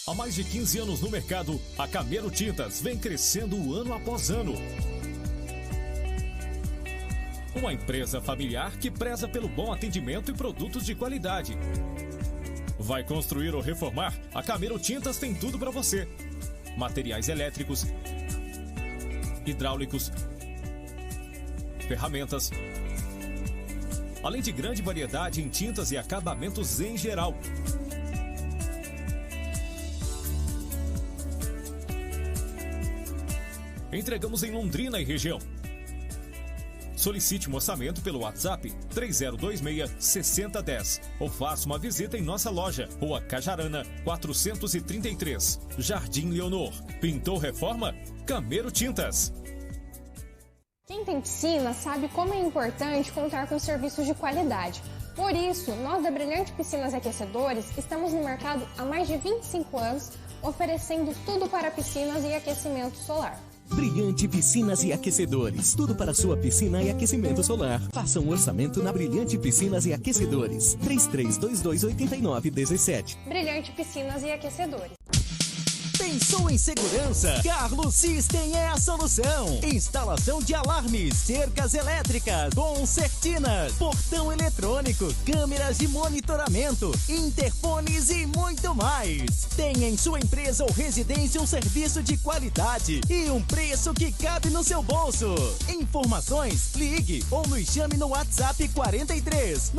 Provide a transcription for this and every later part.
Há mais de 15 anos no mercado, a Camelo Tintas vem crescendo ano após ano. Uma empresa familiar que preza pelo bom atendimento e produtos de qualidade. Vai construir ou reformar? A Camelo Tintas tem tudo para você. Materiais elétricos, hidráulicos, ferramentas, além de grande variedade em tintas e acabamentos em geral. Entregamos em Londrina e região. Solicite um orçamento pelo WhatsApp 3026-6010 ou faça uma visita em nossa loja, Rua Cajarana, 433, Jardim Leonor. Pintou reforma? Camelo Tintas. Quem tem piscina sabe como é importante contar com serviços de qualidade. Por isso, nós da Brilhante Piscinas e Aquecedores estamos no mercado há mais de 25 anos, oferecendo tudo para piscinas e aquecimento solar. Brilhante Piscinas e Aquecedores. Tudo para sua piscina e aquecimento solar. Faça um orçamento na Brilhante Piscinas e Aquecedores. 3322-8917. Brilhante Piscinas e Aquecedores. Pensou em segurança? Carlos System é a solução. Instalação de alarmes, cercas elétricas, concertinas, portão eletrônico, câmeras de monitoramento, interfones e muito mais. Tenha em sua empresa ou residência um serviço de qualidade e um preço que cabe no seu bolso. Informações, ligue ou nos chame no WhatsApp 43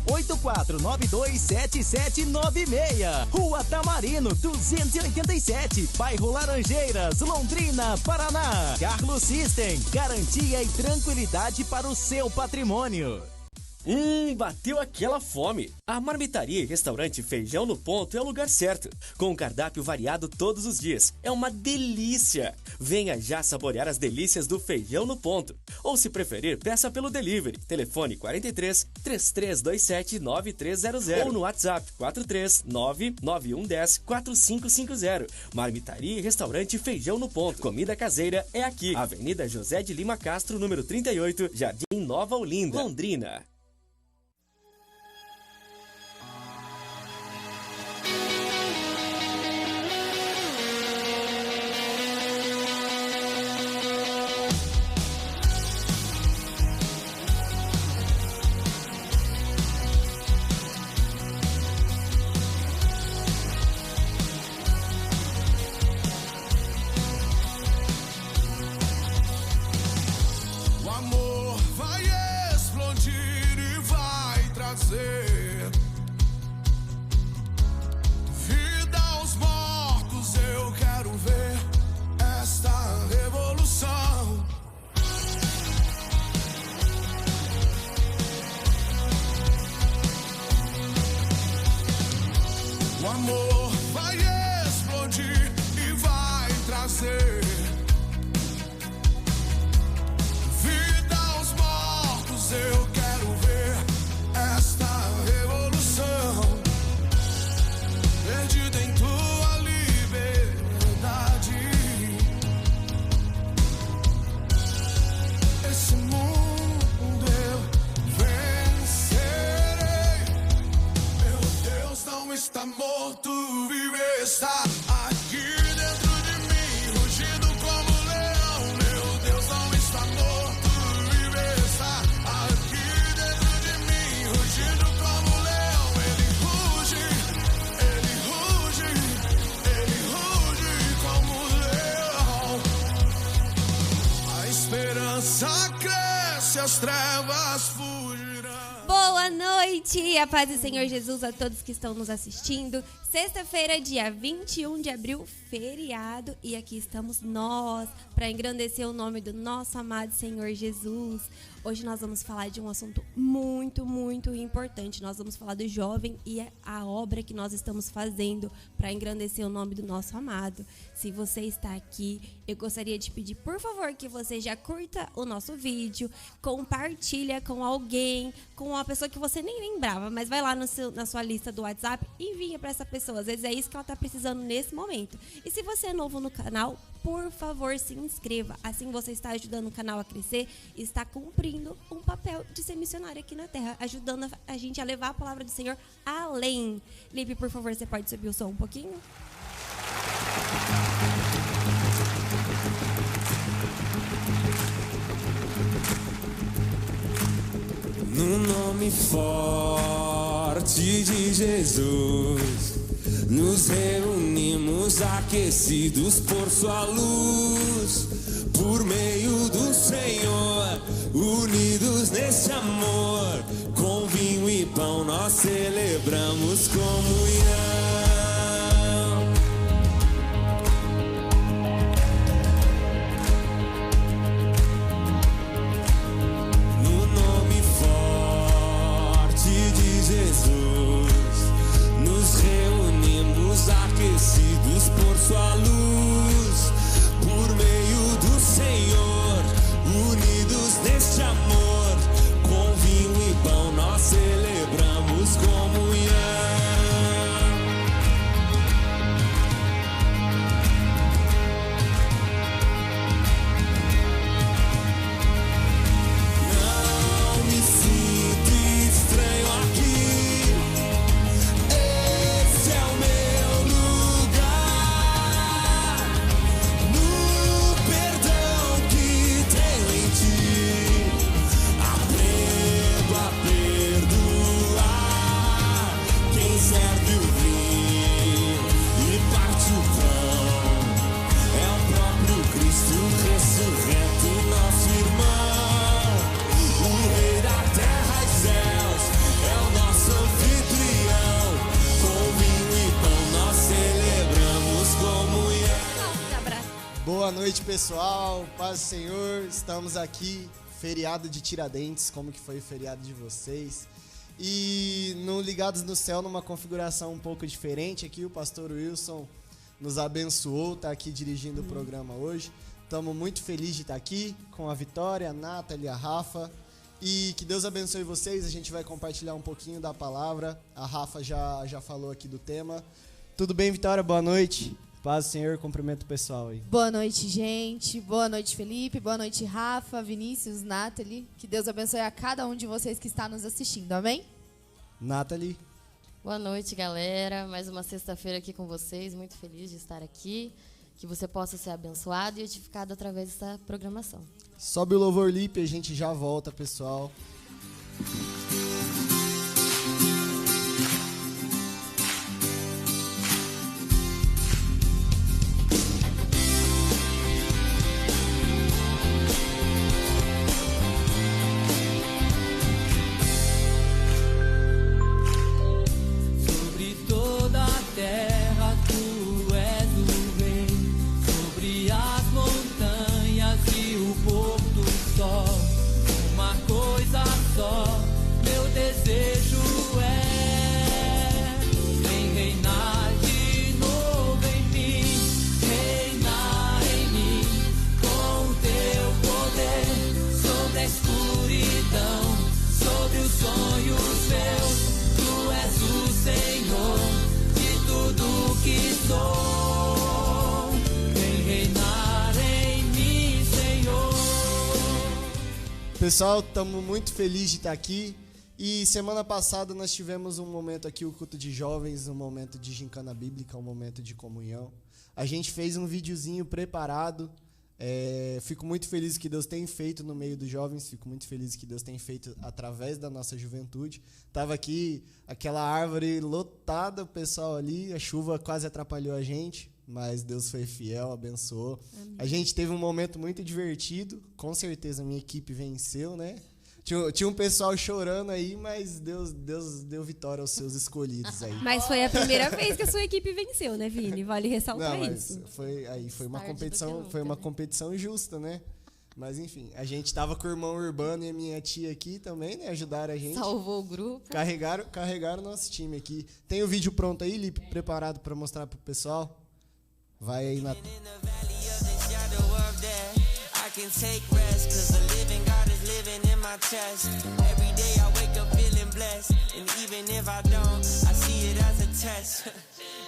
984927796. Rua Tamarino 287. Bairro Laranjeiras, Londrina, Paraná. Carlos System, garantia e tranquilidade para o seu patrimônio. Bateu aquela fome. A Marmitaria e Restaurante Feijão no Ponto é o lugar certo. Com um cardápio variado todos os dias. É uma delícia. Venha já saborear as delícias do Feijão no Ponto. Ou se preferir, peça pelo delivery. Telefone 43 3327 9300 ou no WhatsApp 43 99110 4550. Marmitaria e Restaurante Feijão no Ponto. Comida caseira é aqui. Avenida José de Lima Castro, número 38, Jardim Nova Olinda, Londrina. A paz do Senhor Jesus a todos que estão nos assistindo. Sexta-feira, dia 21 de abril, feriado. E aqui estamos nós para engrandecer o nome do nosso amado Senhor Jesus. Hoje nós vamos falar de um assunto muito, muito importante. Nós vamos falar do jovem e a obra que nós estamos fazendo para engrandecer o nome do nosso amado. Se você está aqui, eu gostaria de pedir, por favor, que você já curta o nosso vídeo, compartilha com alguém, com uma pessoa que você nem lembrava, mas vai lá na sua lista do WhatsApp e envia para essa pessoa. Às vezes é isso que ela está precisando nesse momento. E se você é novo no canal, por favor, se inscreva. Assim você está ajudando o canal a crescer e está cumprindo um papel de ser missionário aqui na Terra, ajudando a gente a levar a palavra do Senhor além. Lipe, por favor, você pode subir o som um pouquinho? No nome forte de Jesus, nos reunimos aquecidos por sua luz. Por meio do Senhor, unidos neste amor, com vinho e pão nós celebramos comunhão. No nome forte de Jesus, nos reunimos aquecidos por sua luz. Por meio do Senhor, unidos neste amor, com vinho e pão nós celebramos comunhão. Não me sinto estranho aqui, esse é o meu lugar. No perdão que tenho em ti, aprendo a perdoar. Quem serve o vinho e parte o pão é o próprio Cristo ressurreto, nosso irmão. O Rei da terra e céus é o nosso anfitrião. Com vinho e pão nós celebramos comunhão. Boa noite, pessoal. Paz do Senhor. Estamos aqui, feriado de Tiradentes. Como que foi o feriado de vocês? E no Ligados no Céu, numa configuração um pouco diferente aqui, o pastor Wilson nos abençoou, está aqui dirigindo o programa hoje. Estamos muito felizes de estar aqui com a Vitória, a Nathalie, a Rafa. E que Deus abençoe vocês. A gente vai compartilhar um pouquinho da palavra. A Rafa já falou aqui do tema. Tudo bem, Vitória? Boa noite. Paz do Senhor, cumprimento o pessoal aí. Boa noite, gente. Boa noite, Felipe. Boa noite, Rafa, Vinícius, Nathalie. Que Deus abençoe a cada um de vocês que está nos assistindo. Amém? Nathalie. Boa noite, galera. Mais uma sexta-feira aqui com vocês. Muito feliz de estar aqui. Que você possa ser abençoado e edificado através dessa programação. Sobe o louvor, Lipe, a gente já volta, pessoal. Sobre toda a terra tu és o rei, sobre as montanhas e o pôr do sol. Uma coisa só, meu desejo é: vem reinar de novo em mim, reinar em mim com o teu poder, sobre a escuridão, sobre os sonhos meus. Tu és o Senhor de tudo que sou. Vem reinar em mim, Senhor. Pessoal, estamos muito felizes de estar aqui. E semana passada nós tivemos um momento aqui, o culto de jovens, um momento de gincana bíblica, um momento de comunhão. A gente fez um videozinho preparado. Fico muito feliz que Deus tem feito no meio dos jovens, fico muito feliz que Deus tem feito através da nossa juventude. Tava aqui aquela árvore lotada, o pessoal ali, a chuva quase atrapalhou a gente, mas Deus foi fiel, abençoou. Amém. A gente teve um momento muito divertido, com certeza a minha equipe venceu, né? Tinha um pessoal chorando aí, mas Deus deu vitória aos seus escolhidos aí. Mas foi a primeira vez que a sua equipe venceu, né, Vini? Vale ressaltar. Não, mas isso. Foi uma competição justa, né? Mas enfim, a gente tava com o irmão Urbano e a minha tia aqui também, né? Ajudaram a gente. Salvou o grupo. Carregaram o nosso time aqui. Tem o vídeo pronto aí, Lipe, preparado para mostrar pro pessoal? Vai aí na... I can take rest, cause the living God is living in my chest. Every day I wake up feeling blessed, and even if I don't, I see it as a test.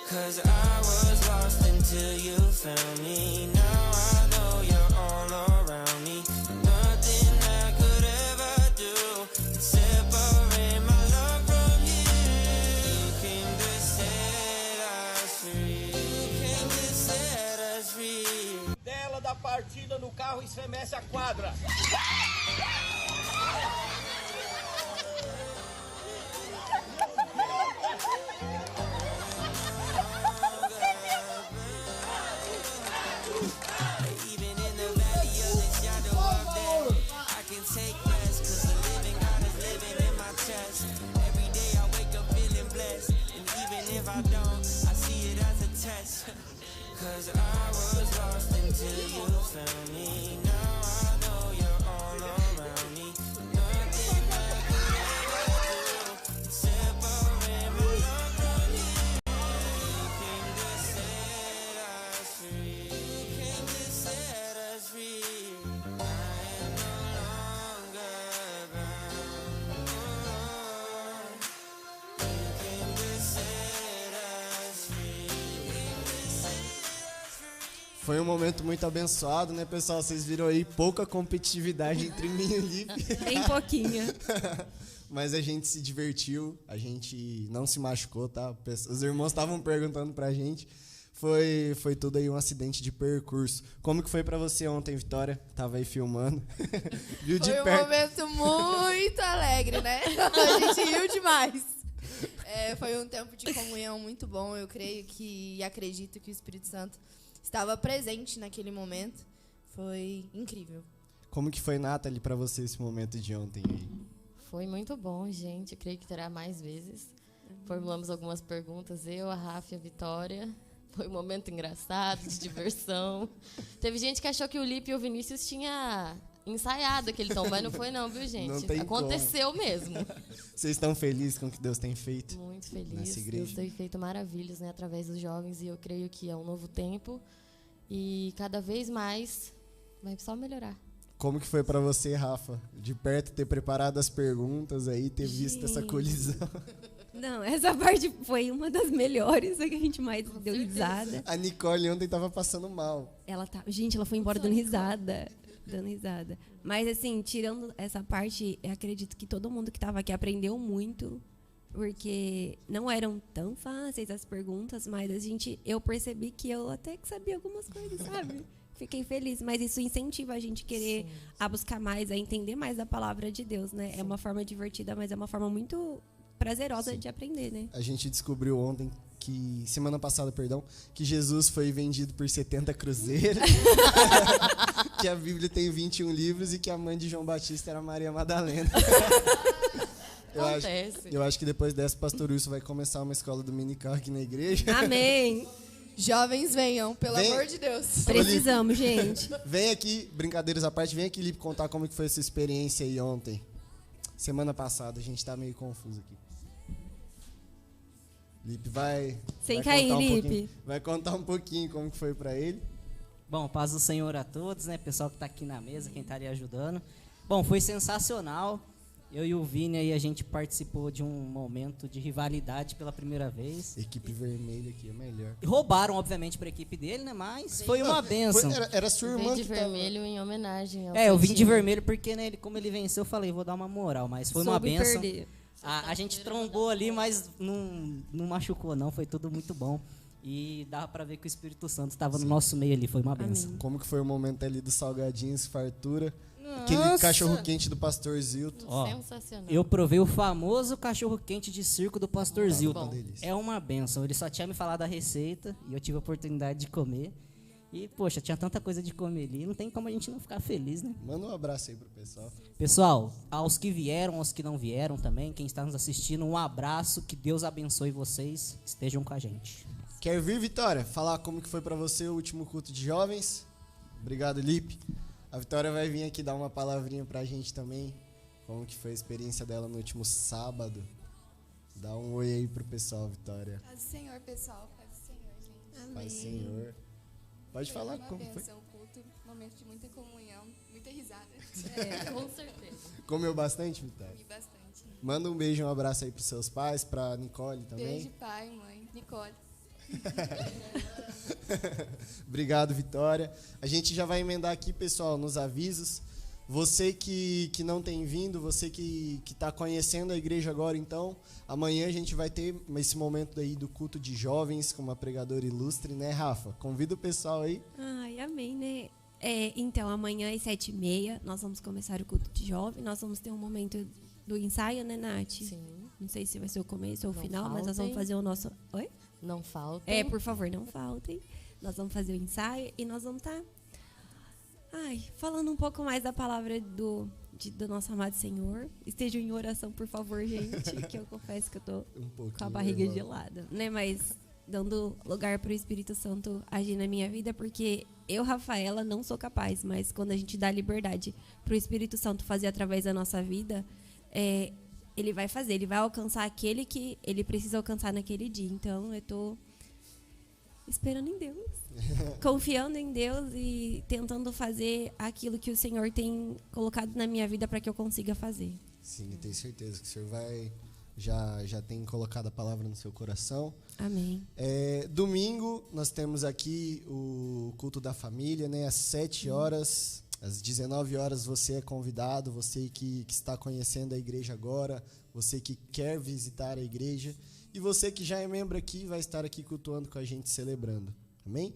Cause I was lost until you found me. Now I know you're all around me. Nothing I could ever do can separate my love from you. You came to set us free. You came to set carro estremece a quadra. Take rest, cause the living God is living in my chest. Every day I wake up feeling blessed, and even if I don't, I see it as a test. Cause I was lost until you found me. Now I know you're all around me. Nothing I could ever do separate my love from you. You came to set us free. You came to set us free. Foi um momento muito abençoado, né, pessoal? Vocês viram aí pouca competitividade entre mim e o Lipe. Bem pouquinho. Mas a gente se divertiu, a gente não se machucou, tá? Os irmãos estavam perguntando pra gente. Foi tudo aí um acidente de percurso. Como que foi pra você ontem, Vitória? Tava aí filmando. Viu de Foi um perto. momento muito alegre, né? A gente riu demais. Foi um tempo de comunhão muito bom. Eu creio que e acredito que o Espírito Santo estava presente naquele momento. Foi incrível. Como que foi, Nathalie, pra você esse momento de ontem aí? Foi muito bom, gente. Eu creio que terá mais vezes. Formulamos algumas perguntas, eu, a Rafa e a Vitória. Foi um momento engraçado, de diversão. Teve gente que achou que o Lipe e o Vinícius tinha ensaiado aquele tom, mas não foi não, viu, gente? Não tem Aconteceu mesmo. Vocês estão felizes com o que Deus tem feito? Muito feliz. Nessa igreja? Deus tem feito maravilhas, né, através dos jovens, e eu creio que é um novo tempo e cada vez mais vai só melhorar. Como que foi pra você, Rafa? De perto, ter preparado as perguntas aí, ter visto essa colisão. Não, essa parte foi uma das melhores, a que a gente mais deu risada. A Nicole ontem tava passando mal. Gente, ela foi embora dando risada. Mas assim, tirando essa parte, eu acredito que todo mundo que estava aqui aprendeu muito, porque não eram tão fáceis as perguntas, mas eu percebi que eu até que sabia algumas coisas, sabe? Fiquei feliz, mas isso incentiva a gente querer a buscar mais, a entender mais da palavra de Deus, né? É uma forma divertida, mas é uma forma muito prazerosa de aprender, né? A gente descobriu ontem, semana passada, que Jesus foi vendido por 70 cruzeiros, que a Bíblia tem 21 livros e que a mãe de João Batista era Maria Madalena. Eu acho que depois dessa, o pastor Wilson vai começar uma escola dominical aqui na igreja. Amém! Jovens, venham, pelo amor de Deus. Precisamos, gente. Vem aqui, brincadeiras à parte, vem aqui, Lipe, contar como que foi essa experiência aí ontem. Semana passada, a gente tá meio confuso aqui. Lipe vai... Sem cair, Lipe. Vai contar um pouquinho como que foi pra ele. Bom, paz do Senhor a todos, né? Pessoal que tá aqui na mesa, quem tá ali ajudando. Bom, foi sensacional. Eu e o Vini aí, a gente participou de um momento de rivalidade pela primeira vez. Equipe vermelha aqui é melhor. Roubaram, obviamente, pra equipe dele, né? Mas foi uma bênção. Era sua irmã de vermelho em homenagem ao eu vim de vermelho porque, né, como ele venceu, eu falei, vou dar uma moral. Mas foi uma bênção. A gente trombou ali, mas não machucou, não. Foi tudo muito bom. E dava pra ver que o Espírito Santo estava no nosso meio ali. Foi uma bênção. Como que foi o momento ali dos salgadinhos, fartura? Aquele cachorro-quente do Pastor Zilton. Sensacional. Eu provei o famoso cachorro-quente de circo do Pastor Zilton. É uma bênção. Ele só tinha me falado a receita e eu tive a oportunidade de comer. E, poxa, tinha tanta coisa de comer ali. Não tem como a gente não ficar feliz, né? Manda um abraço aí pro pessoal. Pessoal, aos que vieram, aos que não vieram também, quem está nos assistindo, um abraço. Que Deus abençoe vocês. Estejam com a gente. Quer vir, Vitória? Falar como que foi pra você o último culto de jovens? Obrigado, Lipe. A Vitória vai vir aqui dar uma palavrinha pra gente também. Como que foi a experiência dela no último sábado. Dá um oi aí pro pessoal, Vitória. Paz do Senhor, pessoal. Paz do Senhor, gente. Amém. Paz do Senhor. Pode falar como foi. Foi uma culto, momento de muita comunhão, muita risada. Com certeza. Comeu bastante, Vitória? Comi bastante. Manda um beijo e um abraço aí pros seus pais, pra Nicole também. Beijo, pai, mãe, Nicole. Obrigado, Vitória. A gente já vai emendar aqui, pessoal, nos avisos. Você que não tem vindo, você que está conhecendo a igreja agora, então, amanhã a gente vai ter esse momento aí do culto de jovens com uma pregadora ilustre, né, Rafa? Convida o pessoal aí. Ai, amém, né? Então, amanhã às 7h30, nós vamos começar o culto de jovem. Nós vamos ter um momento do ensaio, né, Nath? Sim. Não sei se vai ser o começo ou o Não final, mas nós faltem. vamos fazer o nosso... Oi? Não faltem. Por favor, não faltem. Nós vamos fazer o ensaio e nós vamos estar... falando um pouco mais da palavra do nosso amado Senhor. Estejam em oração, por favor, gente, que eu confesso que eu tô com a barriga gelada, né? Mas dando lugar para o Espírito Santo agir na minha vida, porque eu, Rafaela, não sou capaz, mas quando a gente dá liberdade para o Espírito Santo fazer através da nossa vida, ele vai fazer, ele vai alcançar aquele que ele precisa alcançar naquele dia. Então, eu tô esperando em Deus, confiando em Deus e tentando fazer aquilo que o Senhor tem colocado na minha vida para que eu consiga fazer. Sim, eu tenho certeza que o Senhor vai... Já tem colocado a palavra no seu coração. Amém. Domingo, nós temos aqui o culto da família, né? Às 7 horas, às 19 horas, você é convidado, você que está conhecendo a igreja agora, você que quer visitar a igreja, e você que já é membro aqui, vai estar aqui cultuando com a gente, celebrando. Amém?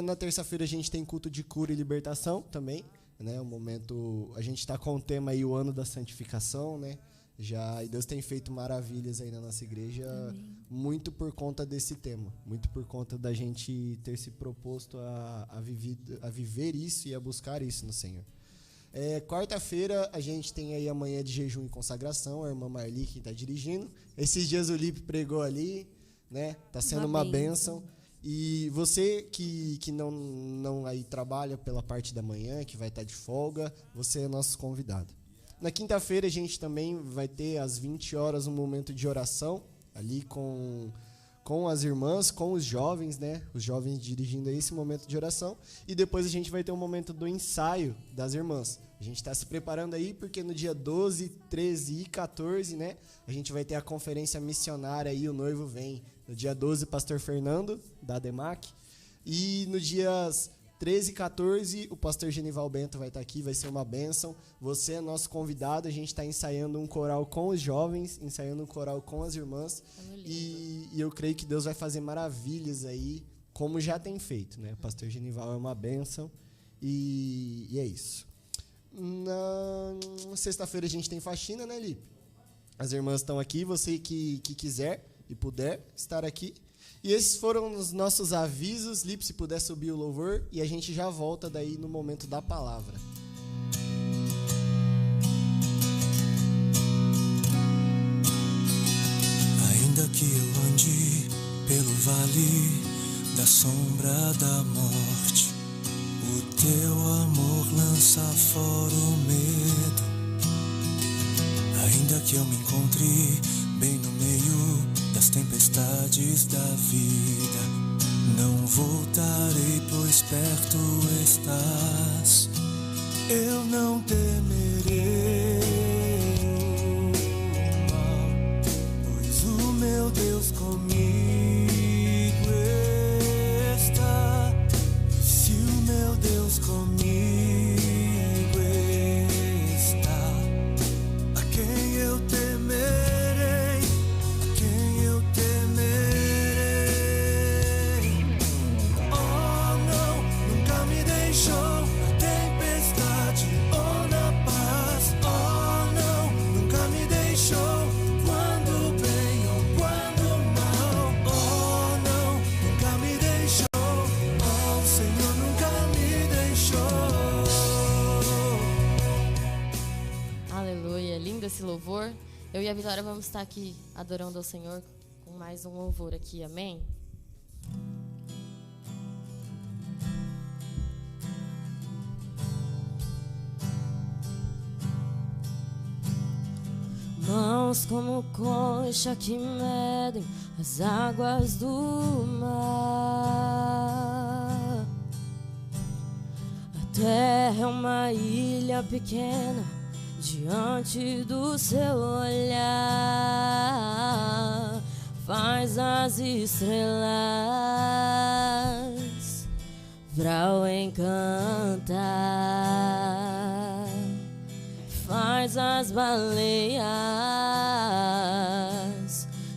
Na terça-feira a gente tem culto de cura e libertação também, né? O momento, a gente está com o tema aí, o ano da santificação, né? E Deus tem feito maravilhas aí na nossa igreja. Amém. Muito por conta desse tema, muito por conta da gente ter se proposto a viver isso e a buscar isso no Senhor. Quarta-feira a gente tem aí a manhã de jejum e consagração, a irmã Marli que está dirigindo. Esses dias o Lipe pregou ali, né? Tá sendo uma bênção. E você que não aí trabalha pela parte da manhã, que vai estar de folga, você é nosso convidado. Na quinta-feira a gente também vai ter às 20 horas um momento de oração, ali com as irmãs, com os jovens, né? Os jovens dirigindo aí esse momento de oração. E depois a gente vai ter um momento do ensaio das irmãs. A gente está se preparando aí porque no dia 12, 13 e 14, né? A gente vai ter a conferência missionária aí, o noivo vem. No dia 12, pastor Fernando, da ADEMAC. E no dias 13 e 14, o pastor Genival Bento vai estar aqui, vai ser uma bênção. Você é nosso convidado, a gente está ensaiando um coral com os jovens, ensaiando um coral com as irmãs. E eu creio que Deus vai fazer maravilhas aí, como já tem feito, né? O pastor Genival é uma bênção e é isso. Na sexta-feira a gente tem faxina, né, Lipe? As irmãs estão aqui, você que quiser e puder estar aqui. E esses foram os nossos avisos. Lipe, se puder subir o louvor, e a gente já volta daí no momento da palavra. Ainda que eu ande pelo vale da sombra da morte, o teu amor lança fora o medo. Ainda que eu me encontre bem no meio das tempestades da vida, não voltarei, pois perto estás. Eu não temerei mal, pois o meu Deus comigo está. E se o meu Deus comigo está, a quem eu temerei? Esse louvor, eu e a Vitória vamos estar aqui adorando ao Senhor com mais um louvor aqui, amém? Mãos como concha que medem as águas do mar. A terra é uma ilha pequena diante do seu olhar. Faz as estrelas vral encantar, faz as baleias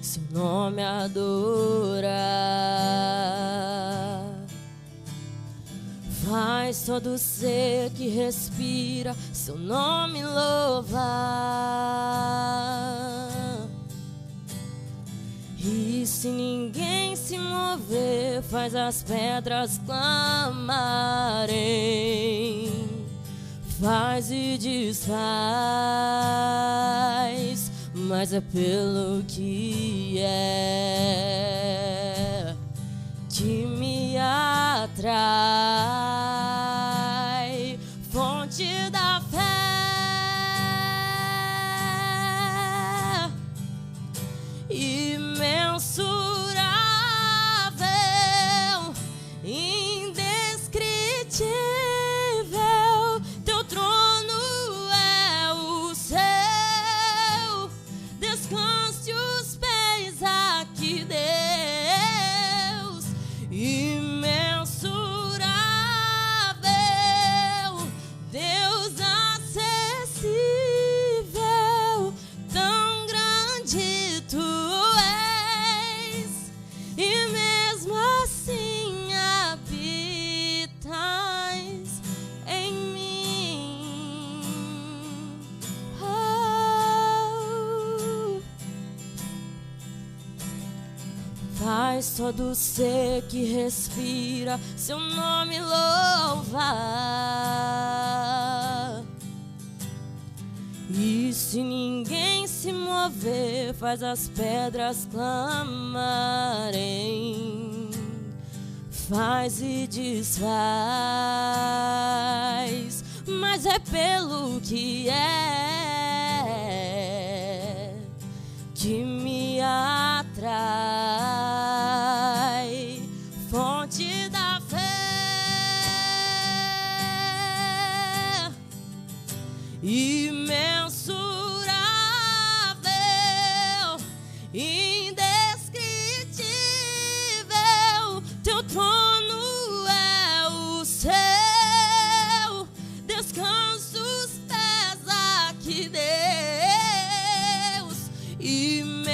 seu nome adorar, faz Faz todo ser que respira seu nome louvar. E se ninguém se mover, faz as pedras clamarem. Faz e desfaz, mas é pelo que é que me atrai, fonte da fé, imensurável, indescritível. Teu trono é o céu, descanse os pés aqui, Deus. Imensurável, Deus acessível, tão grande tu és, e mesmo assim habitas em mim. Oh. Faz todo ser que respira seu nome louvar. E se ninguém se mover, faz as pedras clamarem. Faz e desfaz, mas é pelo que é que me atrai, fonte da fé, imensurável, indescritível. Teu trono é o céu, descansa os pés aqui, Deus. Imensurável,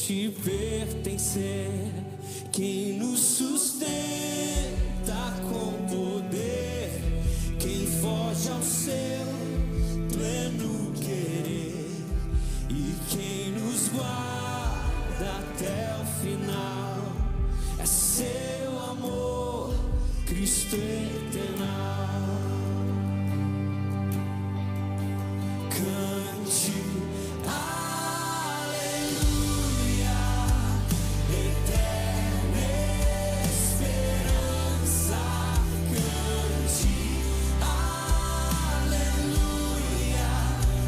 te pertencer, quem nos sustenta com poder, quem foge ao seu pleno querer e quem nos guarda até o final. É seu amor, Cristo eternal. Cante, aleluia, eterna esperança. Cante, aleluia,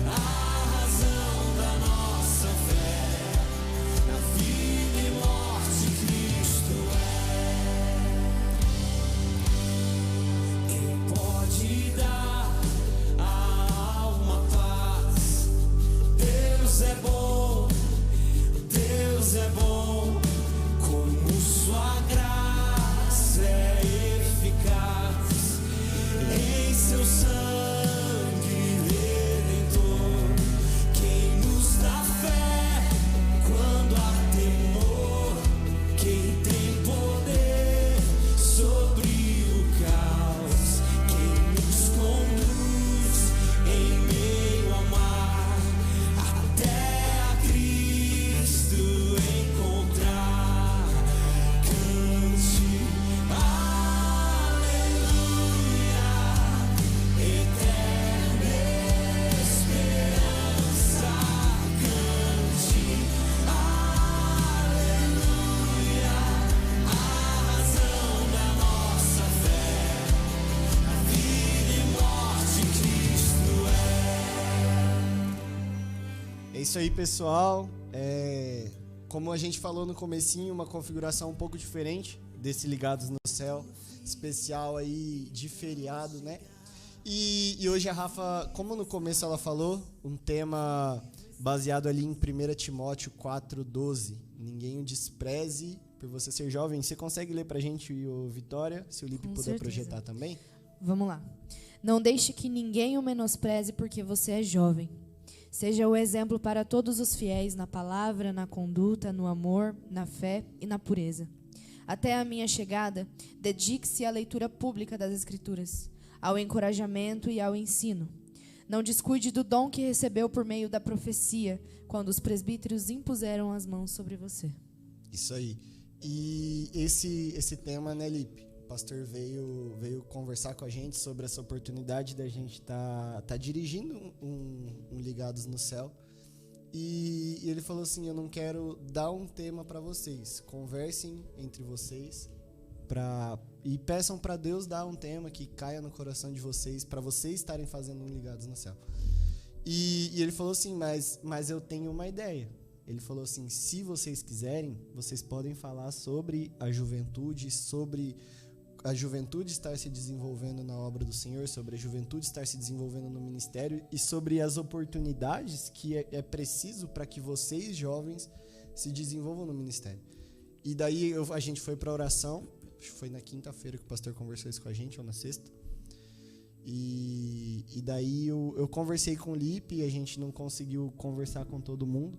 a razão da nossa fé. Na vida e morte Cristo é. Quem pode dar a alma paz? Deus é bom, Deus é bom. Como sua graça é eficaz em seu sangue redentor. Quem nos dá fé quando há temor, quem tem poder sobre o caos, quem nos conduz em meio ao mar até a Cristo encontrar. Cante, aleluia, eterna esperança. Cante, aleluia, a razão da nossa fé. Na vida e morte Cristo É isso aí, pessoal. Como a gente falou no comecinho, uma configuração um pouco diferente desse Ligados no Céu, especial aí de feriado, né? E hoje a Rafa, como no começo ela falou, um tema baseado ali em 1 Timóteo 4:12. Ninguém o despreze por você ser jovem. Você consegue ler pra gente, o Vitória, se o Lipe Com puder certeza. projetar também? Vamos lá. Não deixe que ninguém o menospreze porque você é jovem. Seja o exemplo para todos os fiéis na palavra, na conduta, no amor, na fé e na pureza. Até a minha chegada, dedique-se à leitura pública das Escrituras, ao encorajamento e ao ensino. Não descuide do dom que recebeu por meio da profecia, quando os presbíteros impuseram as mãos sobre você. Isso aí. E esse tema, né, Lipe? O pastor veio conversar com a gente sobre essa oportunidade da gente tá dirigindo um Ligados no Céu. E ele falou assim, eu não quero dar um tema para vocês. Conversem entre vocês e peçam para Deus dar um tema que caia no coração de vocês, para vocês estarem fazendo um Ligados no Céu. E ele falou assim, mas eu tenho uma ideia. Ele falou assim, se vocês quiserem, vocês podem falar sobre a juventude, sobre a juventude estar se desenvolvendo na obra do Senhor, sobre a juventude estar se desenvolvendo no ministério e sobre as oportunidades que é preciso para que vocês, jovens, se desenvolvam no ministério. E daí a gente foi para a oração, acho que foi na quinta-feira que o pastor conversou isso com a gente, ou na sexta. E daí eu conversei com o Lipe e a gente não conseguiu conversar com todo mundo.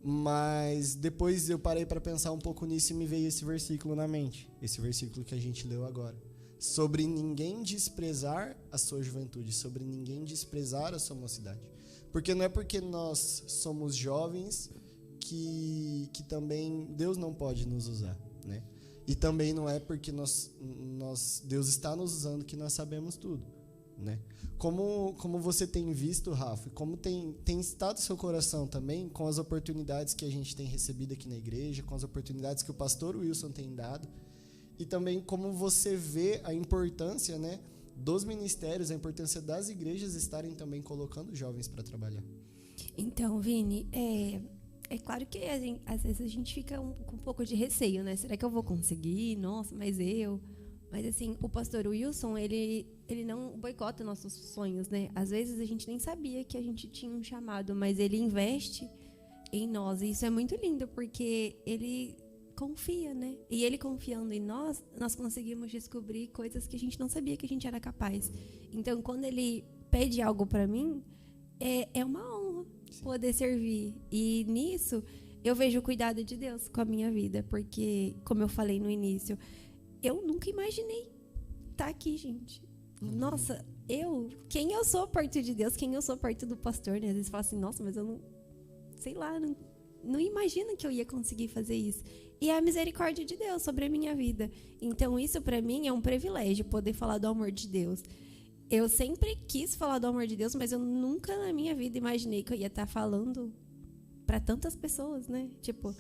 Mas depois eu parei para pensar um pouco nisso e me veio esse versículo na mente. Esse versículo que a gente leu agora. Sobre ninguém desprezar a sua juventude, sobre ninguém desprezar a sua mocidade. Porque não é porque nós somos jovens que também Deus não pode nos usar, né? E também não é porque Deus está nos usando que nós sabemos tudo, né? Como você tem visto, Rafa, como tem estado seu coração também com as oportunidades que a gente tem recebido aqui na igreja, com as oportunidades que o pastor Wilson tem dado, e também como você vê a importância, né, dos ministérios, a importância das igrejas estarem também colocando jovens para trabalhar. Então, Vini, é claro que às vezes a gente fica com um pouco de receio, né? Será que eu vou conseguir? Nossa, mas eu... Mas, assim, o pastor Wilson, ele não boicota nossos sonhos, né? Às vezes a gente nem sabia que a gente tinha um chamado, mas ele investe em nós. E isso é muito lindo, porque ele confia, né? E ele confiando em nós conseguimos descobrir coisas que a gente não sabia que a gente era capaz. Então, quando ele pede algo para mim, é uma honra poder servir. E nisso, eu vejo o cuidado de Deus com a minha vida, porque, como eu falei no início, eu nunca imaginei estar aqui, gente. Nossa, quem eu sou perto de Deus, quem eu sou perto do pastor, né? Às vezes fala assim, nossa, mas eu não, sei lá, não imagino que eu ia conseguir fazer isso. E é a misericórdia de Deus sobre a minha vida. Então, isso para mim é um privilégio, poder falar do amor de Deus. Eu sempre quis falar do amor de Deus, mas eu nunca na minha vida imaginei que eu ia estar falando para tantas pessoas, né? Tipo,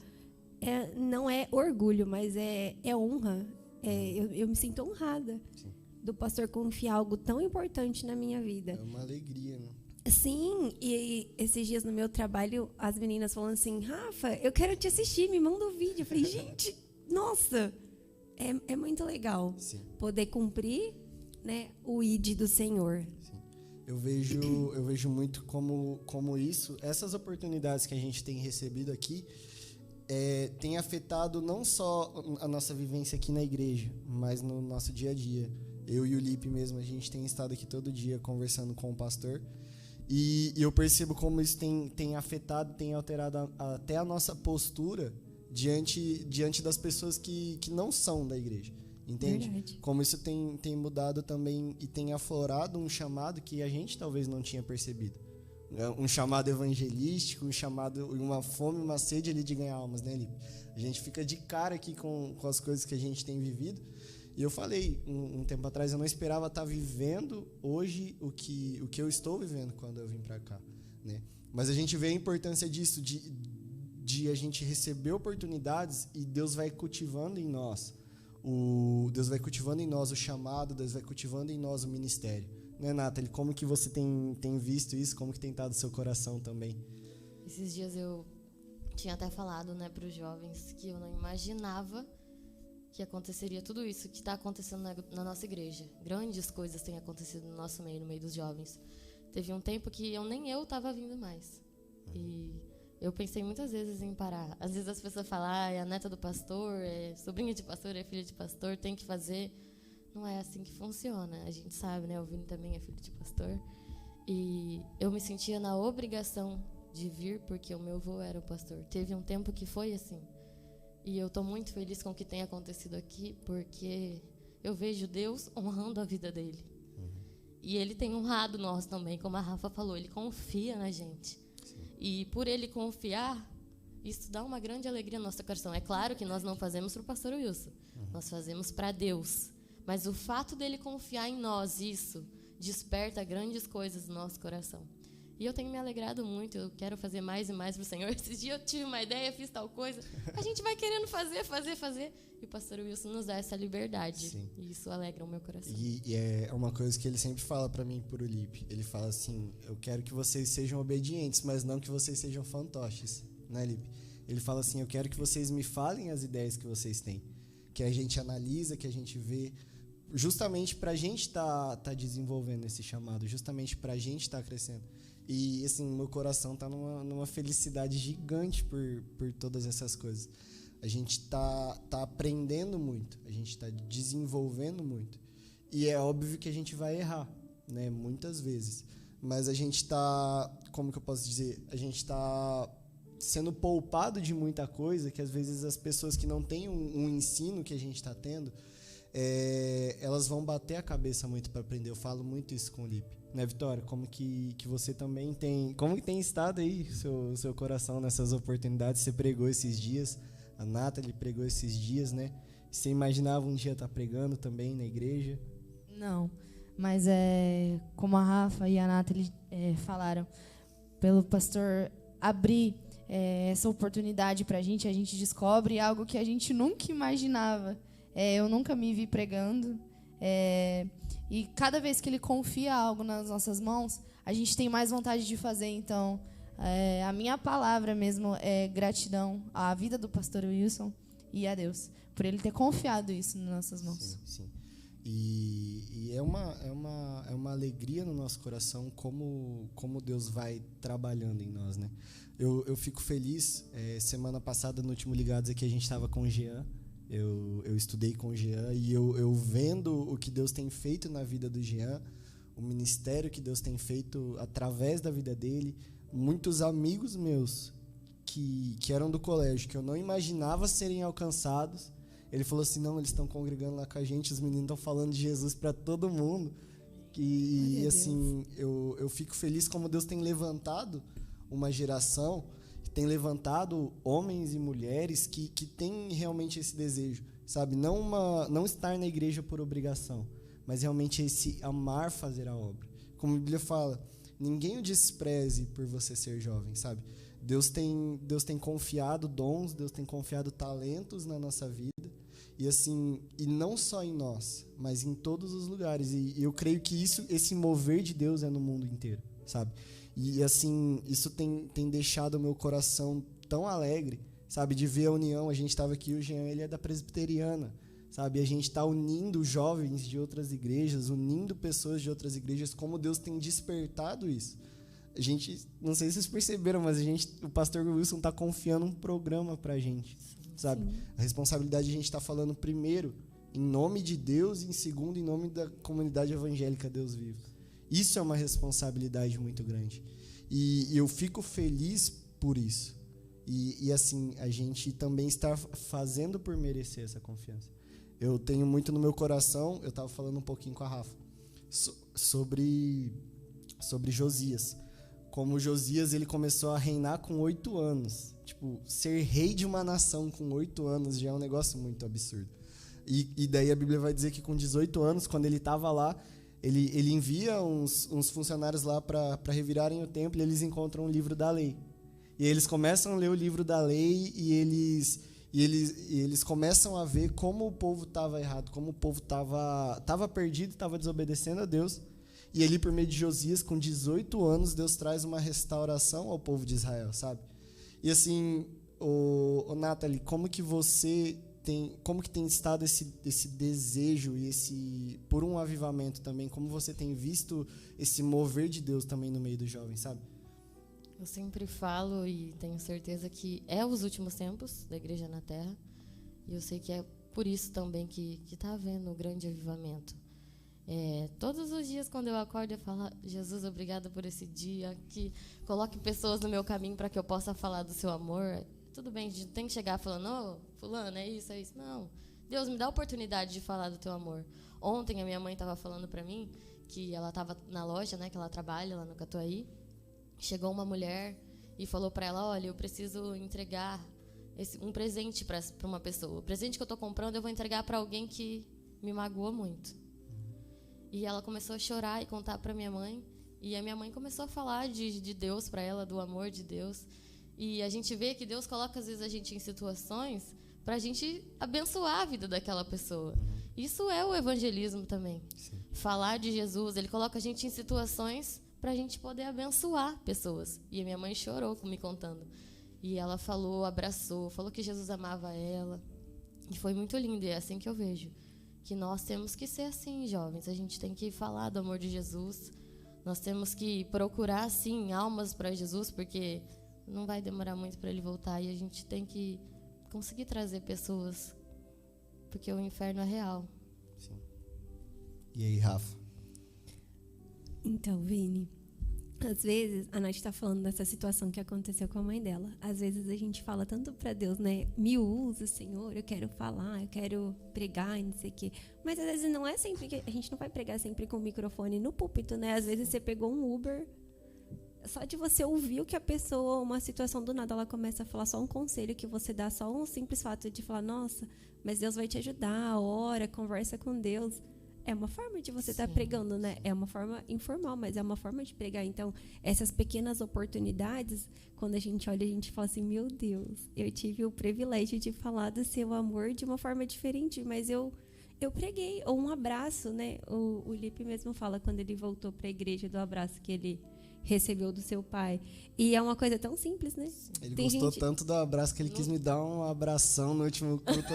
não é orgulho, mas é honra. Eu me sinto honrada. Sim. Do pastor confiar algo tão importante na minha vida. É uma alegria, né? Sim, e esses dias no meu trabalho, as meninas falando assim, Rafa, eu quero te assistir, me manda um vídeo. Eu falei, gente, nossa, é muito legal. Sim. Poder cumprir, né, o ID do Senhor. Sim. Eu vejo muito como isso, essas oportunidades que a gente tem recebido aqui, tem afetado não só a nossa vivência aqui na igreja, mas no nosso dia a dia. Eu e o Lipe mesmo, a gente tem estado aqui todo dia conversando com o pastor. E eu percebo como isso tem afetado, tem alterado até a nossa postura diante das pessoas que não são da igreja. Entende? Verdade. Como isso tem mudado também e tem aflorado um chamado que a gente talvez não tinha percebido. Um chamado evangelístico, uma fome, uma sede ali de ganhar almas, né, Lipe? A gente fica de cara aqui com as coisas que a gente tem vivido. E eu falei um tempo atrás, eu não esperava estar vivendo hoje o que eu estou vivendo quando eu vim para cá, né? Mas a gente vê a importância disso, de a gente receber oportunidades e Deus vai cultivando em nós. Deus vai cultivando em nós o chamado, Deus vai cultivando em nós o ministério. Né, Nathalie? Como que você tem visto isso? Como que tem estado o seu coração também? Esses dias eu tinha até falado, né, para os jovens que eu não imaginava que aconteceria tudo isso que está acontecendo na nossa igreja. Grandes coisas têm acontecido no nosso meio, no meio dos jovens. Teve um tempo que nem eu estava vindo mais. E eu pensei muitas vezes em parar. Às vezes as pessoas falam, é a neta do pastor, é sobrinha de pastor, é filha de pastor, tem que fazer. Não é assim que funciona. A gente sabe, né? O Vini também é filho de pastor. E eu me sentia na obrigação de vir porque o meu avô era o pastor. Teve um tempo que foi assim. E eu estou muito feliz com o que tem acontecido aqui, porque eu vejo Deus honrando a vida dele. E ele tem honrado nós também, como a Rafa falou, ele confia na gente. Sim. E por ele confiar, isso dá uma grande alegria no nosso coração. É claro que nós não fazemos para o pastor Wilson, nós fazemos para Deus. Mas o fato dele confiar em nós, isso desperta grandes coisas no nosso coração. E eu tenho me alegrado muito, eu quero fazer mais e mais para o Senhor. Esses dias eu tive uma ideia, fiz tal coisa. A gente vai querendo fazer. E o pastor Wilson nos dá essa liberdade. Sim. E isso alegra o meu coração. E é uma coisa que ele sempre fala para mim, por Lipe. Ele fala assim, eu quero que vocês sejam obedientes, mas não que vocês sejam fantoches. Né, Lipe? Ele fala assim, eu quero que vocês me falem as ideias que vocês têm. Que a gente analisa, que a gente vê. Justamente para a gente tá desenvolvendo esse chamado. Justamente para a gente estar crescendo. E, assim, meu coração tá numa felicidade gigante por todas essas coisas. A gente tá aprendendo muito, a gente tá desenvolvendo muito. E é óbvio que a gente vai errar, né? Muitas vezes. Mas a gente tá, como que eu posso dizer? A gente tá sendo poupado de muita coisa que, às vezes, as pessoas que não têm um ensino que a gente tá tendo, elas vão bater a cabeça muito para aprender. Eu falo muito isso com o Lipe. Né, Vitória? Como que você também tem... Como que tem estado aí o seu coração nessas oportunidades? Você pregou esses dias, a Nathalie pregou esses dias, né? Você imaginava um dia estar pregando também na igreja? Não, mas como a Rafa e a Nathalie falaram, pelo pastor abrir essa oportunidade pra gente, a gente descobre algo que a gente nunca imaginava. Eu nunca me vi pregando. E cada vez que ele confia algo nas nossas mãos, a gente tem mais vontade de fazer. Então, a minha palavra mesmo é gratidão à vida do pastor Wilson e a Deus, por ele ter confiado isso nas nossas mãos. Sim, sim. E é uma alegria no nosso coração como Deus vai trabalhando em nós, né? Eu fico feliz. Semana passada, no último Ligados aqui, a gente estava com o Jean. Eu estudei com o Jean e eu vendo o que Deus tem feito na vida do Jean, o ministério que Deus tem feito através da vida dele, muitos amigos meus que eram do colégio, que eu não imaginava serem alcançados. Ele falou assim, não, eles estão congregando lá com a gente, os meninos estão falando de Jesus para todo mundo. E assim, eu fico feliz como Deus tem levantado uma geração, tem levantado homens e mulheres que têm realmente esse desejo, sabe? Não estar na igreja por obrigação, mas realmente esse amar fazer a obra. Como a Bíblia fala, ninguém o despreze por você ser jovem, sabe? Deus tem confiado dons, Deus tem confiado talentos na nossa vida. E assim, e não só em nós, mas em todos os lugares. E eu creio que esse mover de Deus é no mundo inteiro, sabe? E assim, isso tem deixado o meu coração tão alegre, sabe? De ver a união. A gente estava aqui, o Jean, ele é da presbiteriana, sabe? A gente está unindo jovens de outras igrejas, unindo pessoas de outras igrejas, como Deus tem despertado isso. A gente, não sei se vocês perceberam, mas o pastor Wilson está confiando um programa pra gente, sabe? Sim. A responsabilidade a gente está falando primeiro em nome de Deus e em segundo em nome da comunidade evangélica Deus Vivo. Isso é uma responsabilidade muito grande. E eu fico feliz por isso. E assim, a gente também está fazendo por merecer essa confiança. Eu tenho muito no meu coração, eu estava falando um pouquinho com a Rafa, sobre Josias. Como Josias, ele começou a reinar com 8 anos. Tipo, ser rei de uma nação com 8 anos já é um negócio muito absurdo. E daí a Bíblia vai dizer que com 18 anos, quando ele estava lá, ele envia uns funcionários lá para revirarem o templo e eles encontram o livro da lei. E eles começam a ler o livro da lei e eles começam a ver como o povo estava errado, como o povo estava perdido, estava desobedecendo a Deus. E ali, por meio de Josias, com 18 anos, Deus traz uma restauração ao povo de Israel, sabe? E assim, Nathalie, como que tem estado esse desejo e por um avivamento também? Como você tem visto esse mover de Deus também no meio dos jovens, sabe? Eu sempre falo e tenho certeza que é os últimos tempos da Igreja na Terra. E eu sei que é por isso também que está havendo o grande avivamento. Todos os dias quando eu acordo eu falo, Jesus, obrigada por esse dia, que coloque pessoas no meu caminho para que eu possa falar do seu amor. Tudo bem, a gente tem que chegar falando, fulano, é isso. Não, Deus, me dá a oportunidade de falar do teu amor. Ontem a minha mãe estava falando para mim que ela estava na loja, né, que ela trabalha lá no Catuaí. Chegou uma mulher e falou para ela, olha, eu preciso entregar um presente para uma pessoa. O presente que eu estou comprando eu vou entregar para alguém que me magoou muito. E ela começou a chorar e contar para minha mãe. E a minha mãe começou a falar de Deus para ela, do amor de Deus. E a gente vê que Deus coloca, às vezes, a gente em situações para a gente abençoar a vida daquela pessoa. Isso é o evangelismo também. Sim. Falar de Jesus, ele coloca a gente em situações para a gente poder abençoar pessoas. E a minha mãe chorou me contando. E ela falou, abraçou, falou que Jesus amava ela. E foi muito lindo, e é assim que eu vejo. Que nós temos que ser assim, jovens. A gente tem que falar do amor de Jesus. Nós temos que procurar, sim, almas para Jesus, porque não vai demorar muito para ele voltar. E a gente tem que conseguir trazer pessoas, porque o inferno é real. Sim. E aí, Rafa? Então, Vini, às vezes a Nath está falando dessa situação que aconteceu com a mãe dela. Às vezes a gente fala tanto para Deus, né? Me usa, Senhor, eu quero falar, eu quero pregar, não sei o quê. Mas às vezes não é sempre que a gente não vai pregar sempre com o microfone no púlpito, né? Às vezes você pegou um Uber, só de você ouvir o que a pessoa, uma situação do nada, ela começa a falar só um conselho que você dá, só um simples fato de falar, nossa, mas Deus vai te ajudar, ora, conversa com Deus. É uma forma de você estar pregando, né? É uma forma informal, mas é uma forma de pregar. Então, essas pequenas oportunidades, quando a gente olha, a gente fala assim, meu Deus, eu tive o privilégio de falar do seu amor de uma forma diferente, mas eu preguei. Ou um abraço, né? O Lipe mesmo fala, quando ele voltou para a igreja, do abraço que ele recebeu do seu pai. E é uma coisa tão simples, né? Ele gostou tanto do abraço que ele quis me dar um abração no último culto.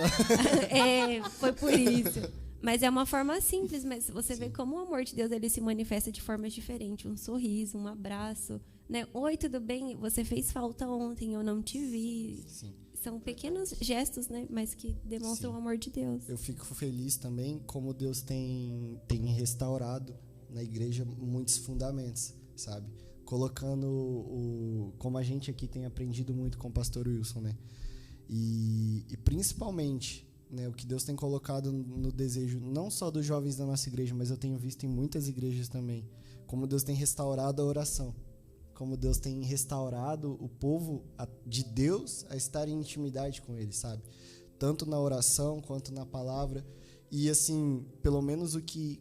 Foi por isso. Mas é uma forma simples, mas você vê como o amor de Deus ele se manifesta de formas diferentes. Um sorriso, um abraço, né? Oi, tudo bem? Você fez falta ontem, eu não te vi. Sim. São pequenos gestos, né? Mas que demonstram o amor de Deus. Eu fico feliz também como Deus tem restaurado na igreja muitos fundamentos, sabe? colocando como a gente aqui tem aprendido muito com o pastor Wilson, né? E principalmente, né, o que Deus tem colocado no desejo, não só dos jovens da nossa igreja, mas eu tenho visto em muitas igrejas também, como Deus tem restaurado a oração, como Deus tem restaurado o povo de Deus a estar em intimidade com Ele, sabe? Tanto na oração quanto na palavra. E assim, pelo menos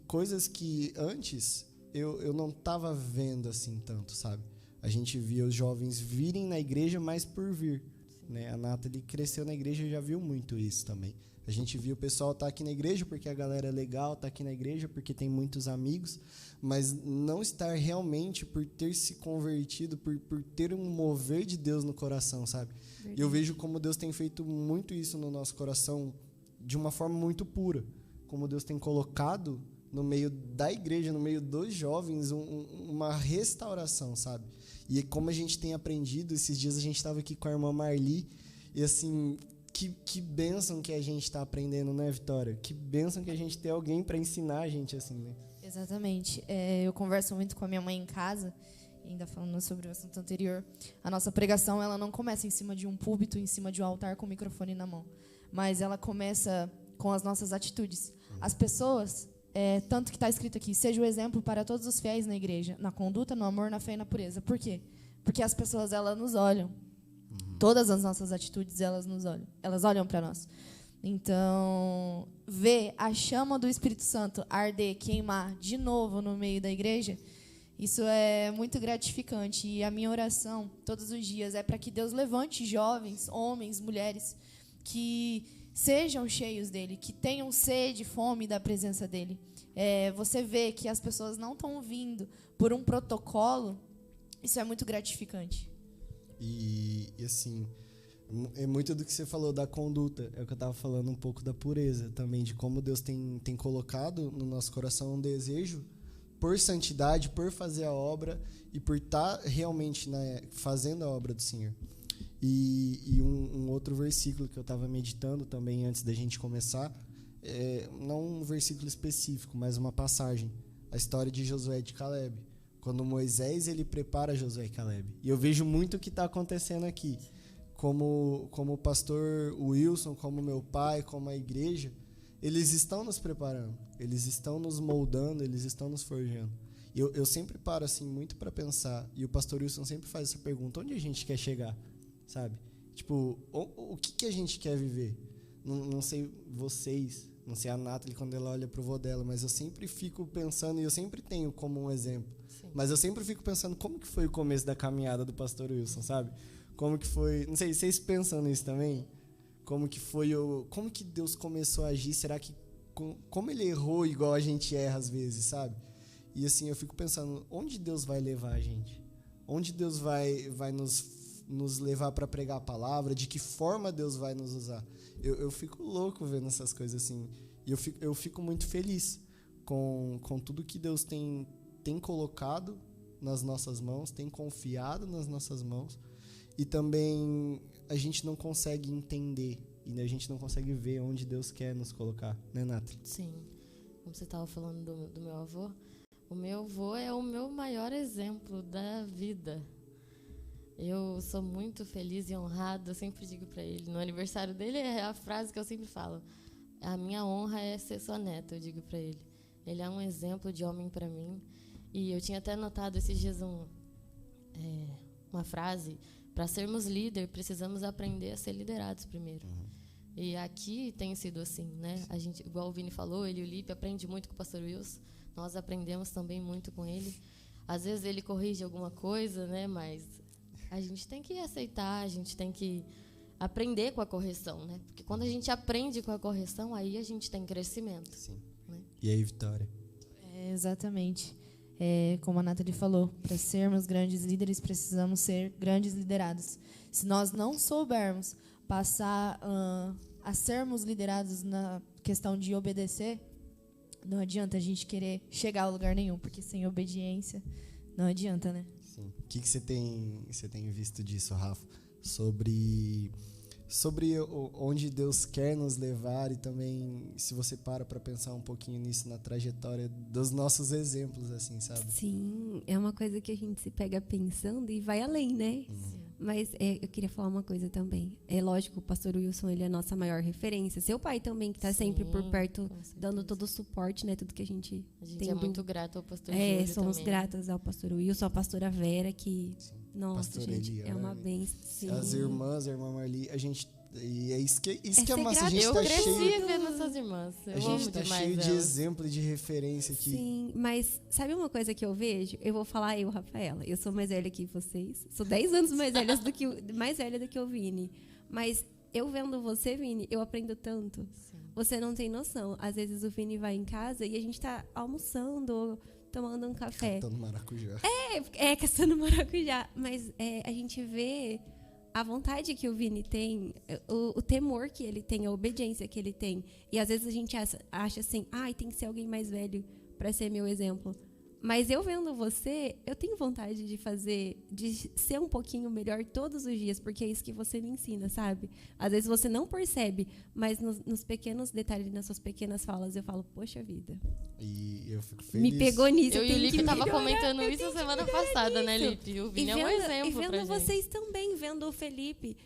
coisas que antes eu não estava vendo assim tanto, sabe? A gente via os jovens virem na igreja mais por vir, né? A Nathalie cresceu na igreja e já viu muito isso também. A gente viu o pessoal estar aqui na igreja porque a galera é legal, estar aqui na igreja porque tem muitos amigos, mas não estar realmente por ter se convertido, por ter um mover de Deus no coração, sabe? E eu vejo como Deus tem feito muito isso no nosso coração de uma forma muito pura. Como Deus tem colocado no meio da igreja, no meio dos jovens, uma restauração, sabe? E como a gente tem aprendido, esses dias a gente estava aqui com a irmã Marli, e assim, que bênção que a gente está aprendendo, né, Vitória? Que bênção que a gente tem alguém para ensinar a gente assim, né? Exatamente. Eu converso muito com a minha mãe em casa, ainda falando sobre o assunto anterior. A nossa pregação, ela não começa em cima de um púlpito, em cima de um altar com o microfone na mão, mas ela começa com as nossas atitudes. As pessoas, tanto que está escrito aqui, seja o exemplo para todos os fiéis na igreja, na conduta, no amor, na fé e na pureza. Por quê? Porque as pessoas, elas nos olham. Todas as nossas atitudes, elas nos olham. Elas olham para nós. Então, ver a chama do Espírito Santo arder, queimar de novo no meio da igreja, isso é muito gratificante. E a minha oração, todos os dias, é para que Deus levante jovens, homens, mulheres, que sejam cheios dele, que tenham sede, fome da presença dele. Você vê que as pessoas não estão vindo por um protocolo, isso é muito gratificante. E assim, é muito do que você falou da conduta, é o que eu estava falando um pouco da pureza também, de como Deus tem colocado no nosso coração um desejo por santidade, por fazer a obra e por estar realmente fazendo a obra do Senhor. E um outro versículo que eu estava meditando também antes da gente começar, não um versículo específico, mas uma passagem, a história de Josué e de Caleb. Quando Moisés ele prepara Josué e Caleb. E eu vejo muito o que está acontecendo aqui. Como o pastor Wilson, como meu pai, como a igreja, eles estão nos preparando, eles estão nos moldando, eles estão nos forjando. Eu sempre paro assim muito para pensar, e o pastor Wilson sempre faz essa pergunta, onde a gente quer chegar, sabe? Tipo, o que a gente quer viver? Não sei vocês, não sei a Nathalie quando ela olha pro vô dela, mas eu sempre fico pensando, e eu sempre tenho como um exemplo, sim, mas eu sempre fico pensando como que foi o começo da caminhada do pastor Wilson, sabe? Como que foi, não sei, vocês pensam nisso também? Como que foi como que Deus começou a agir? Será que como ele errou igual a gente erra às vezes, sabe? E assim, eu fico pensando, onde Deus vai levar a gente? Onde Deus vai nos levar para pregar a palavra? De que forma Deus vai nos usar? Eu fico louco vendo essas coisas assim. E eu fico muito feliz com tudo que Deus tem colocado nas nossas mãos, tem confiado nas nossas mãos. E também a gente não consegue entender e a gente não consegue ver onde Deus quer nos colocar, né, Nathalie? Sim. Como você estava falando do meu avô, o meu avô é o meu maior exemplo da vida. Eu sou muito feliz e honrada, eu sempre digo para ele, no aniversário dele é a frase que eu sempre falo, a minha honra é ser sua neta, eu digo para ele. Ele é um exemplo de homem para mim. E eu tinha até notado esses dias uma frase, para sermos líder, precisamos aprender a ser liderados primeiro. E aqui tem sido assim, né? A gente, igual o Vini falou, ele e o Lipe aprende muito com o pastor Wilson, nós aprendemos também muito com ele. Às vezes ele corrige alguma coisa, né? Mas a gente tem que aceitar, a gente tem que aprender com a correção, né? Porque quando a gente aprende com a correção, aí a gente tem crescimento. Sim. Né? E aí, Vitória? Exatamente. Como a Nathalie falou, para sermos grandes líderes, precisamos ser grandes liderados. Se nós não soubermos passar a sermos liderados na questão de obedecer, não adianta a gente querer chegar a lugar nenhum, porque sem obediência não adianta, né? Sim. O que você tem visto disso, Rafa? Sobre sobre onde Deus quer nos levar e também se você para pensar um pouquinho nisso na trajetória dos nossos exemplos, assim, sabe? Sim, é uma coisa que a gente se pega pensando e vai além, né? Mas eu queria falar uma coisa também. É lógico, o pastor Wilson, ele é a nossa maior referência. Seu pai também, que está sempre por perto, dando todo o suporte, né? Tudo que a gente tem. É muito grato ao pastor Júlio somos também. gratas ao pastor Wilson, à pastora Vera, que, nossa, Pastor gente, Eliane, é uma bênção. As irmãs, a irmã Marli, a gente... E é isso que é massa, a Eu gente tá cresci cheio... vendo suas irmãs. A gente tá cheio de exemplo, de referência aqui. Sim, mas sabe uma coisa que eu vejo? Eu vou falar Rafaela. Eu sou mais velha que vocês. Sou 10 anos mais velha do que o Vini. Mas eu vendo você, Vini, eu aprendo tanto. Sim. Você não tem noção. Às vezes o Vini vai em casa e a gente tá almoçando, tomando um café. Catando maracujá. Caçando maracujá. Mas a gente vê a vontade que o Vini tem, o temor que ele tem, a obediência que ele tem. E às vezes a gente acha assim, tem que ser alguém mais velho para ser meu exemplo. Mas eu vendo você, eu tenho vontade de ser um pouquinho melhor todos os dias, porque é isso que você me ensina, sabe? Às vezes você não percebe, mas nos pequenos detalhes, nas suas pequenas falas, eu falo, poxa vida. E eu fico feliz. Me pegou nisso. Eu e o Lipe tava comentando isso semana passada, né, Lipe? O Vini é um exemplo pra gente. E vendo vocês também, vendo o Felipe.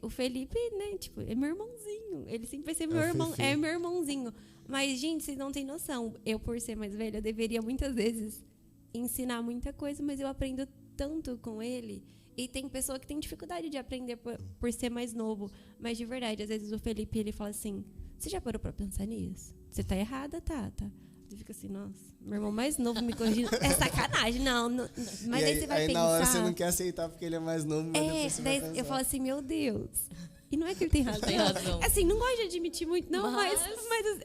O Felipe, né, tipo, é meu irmãozinho. Ele sempre vai ser meu irmão. É meu irmãozinho. Mas, gente, vocês não têm noção. Eu, por ser mais velha, eu deveria muitas vezes ensinar muita coisa, mas eu aprendo tanto com ele. E tem pessoa que tem dificuldade de aprender por ser mais novo. Mas, de verdade, às vezes o Felipe, ele fala assim, você já parou pra pensar nisso? Você tá errada, tá? Ele fica assim, nossa, meu irmão mais novo me corrigindo. É sacanagem, não. Mas aí você vai pensar... na hora você não quer aceitar porque ele é mais novo, mas depois você vai pensar. Eu falo assim, meu Deus... E não é que ele tem razão. Tem razão. Assim, não gosto de admitir muito, não, mas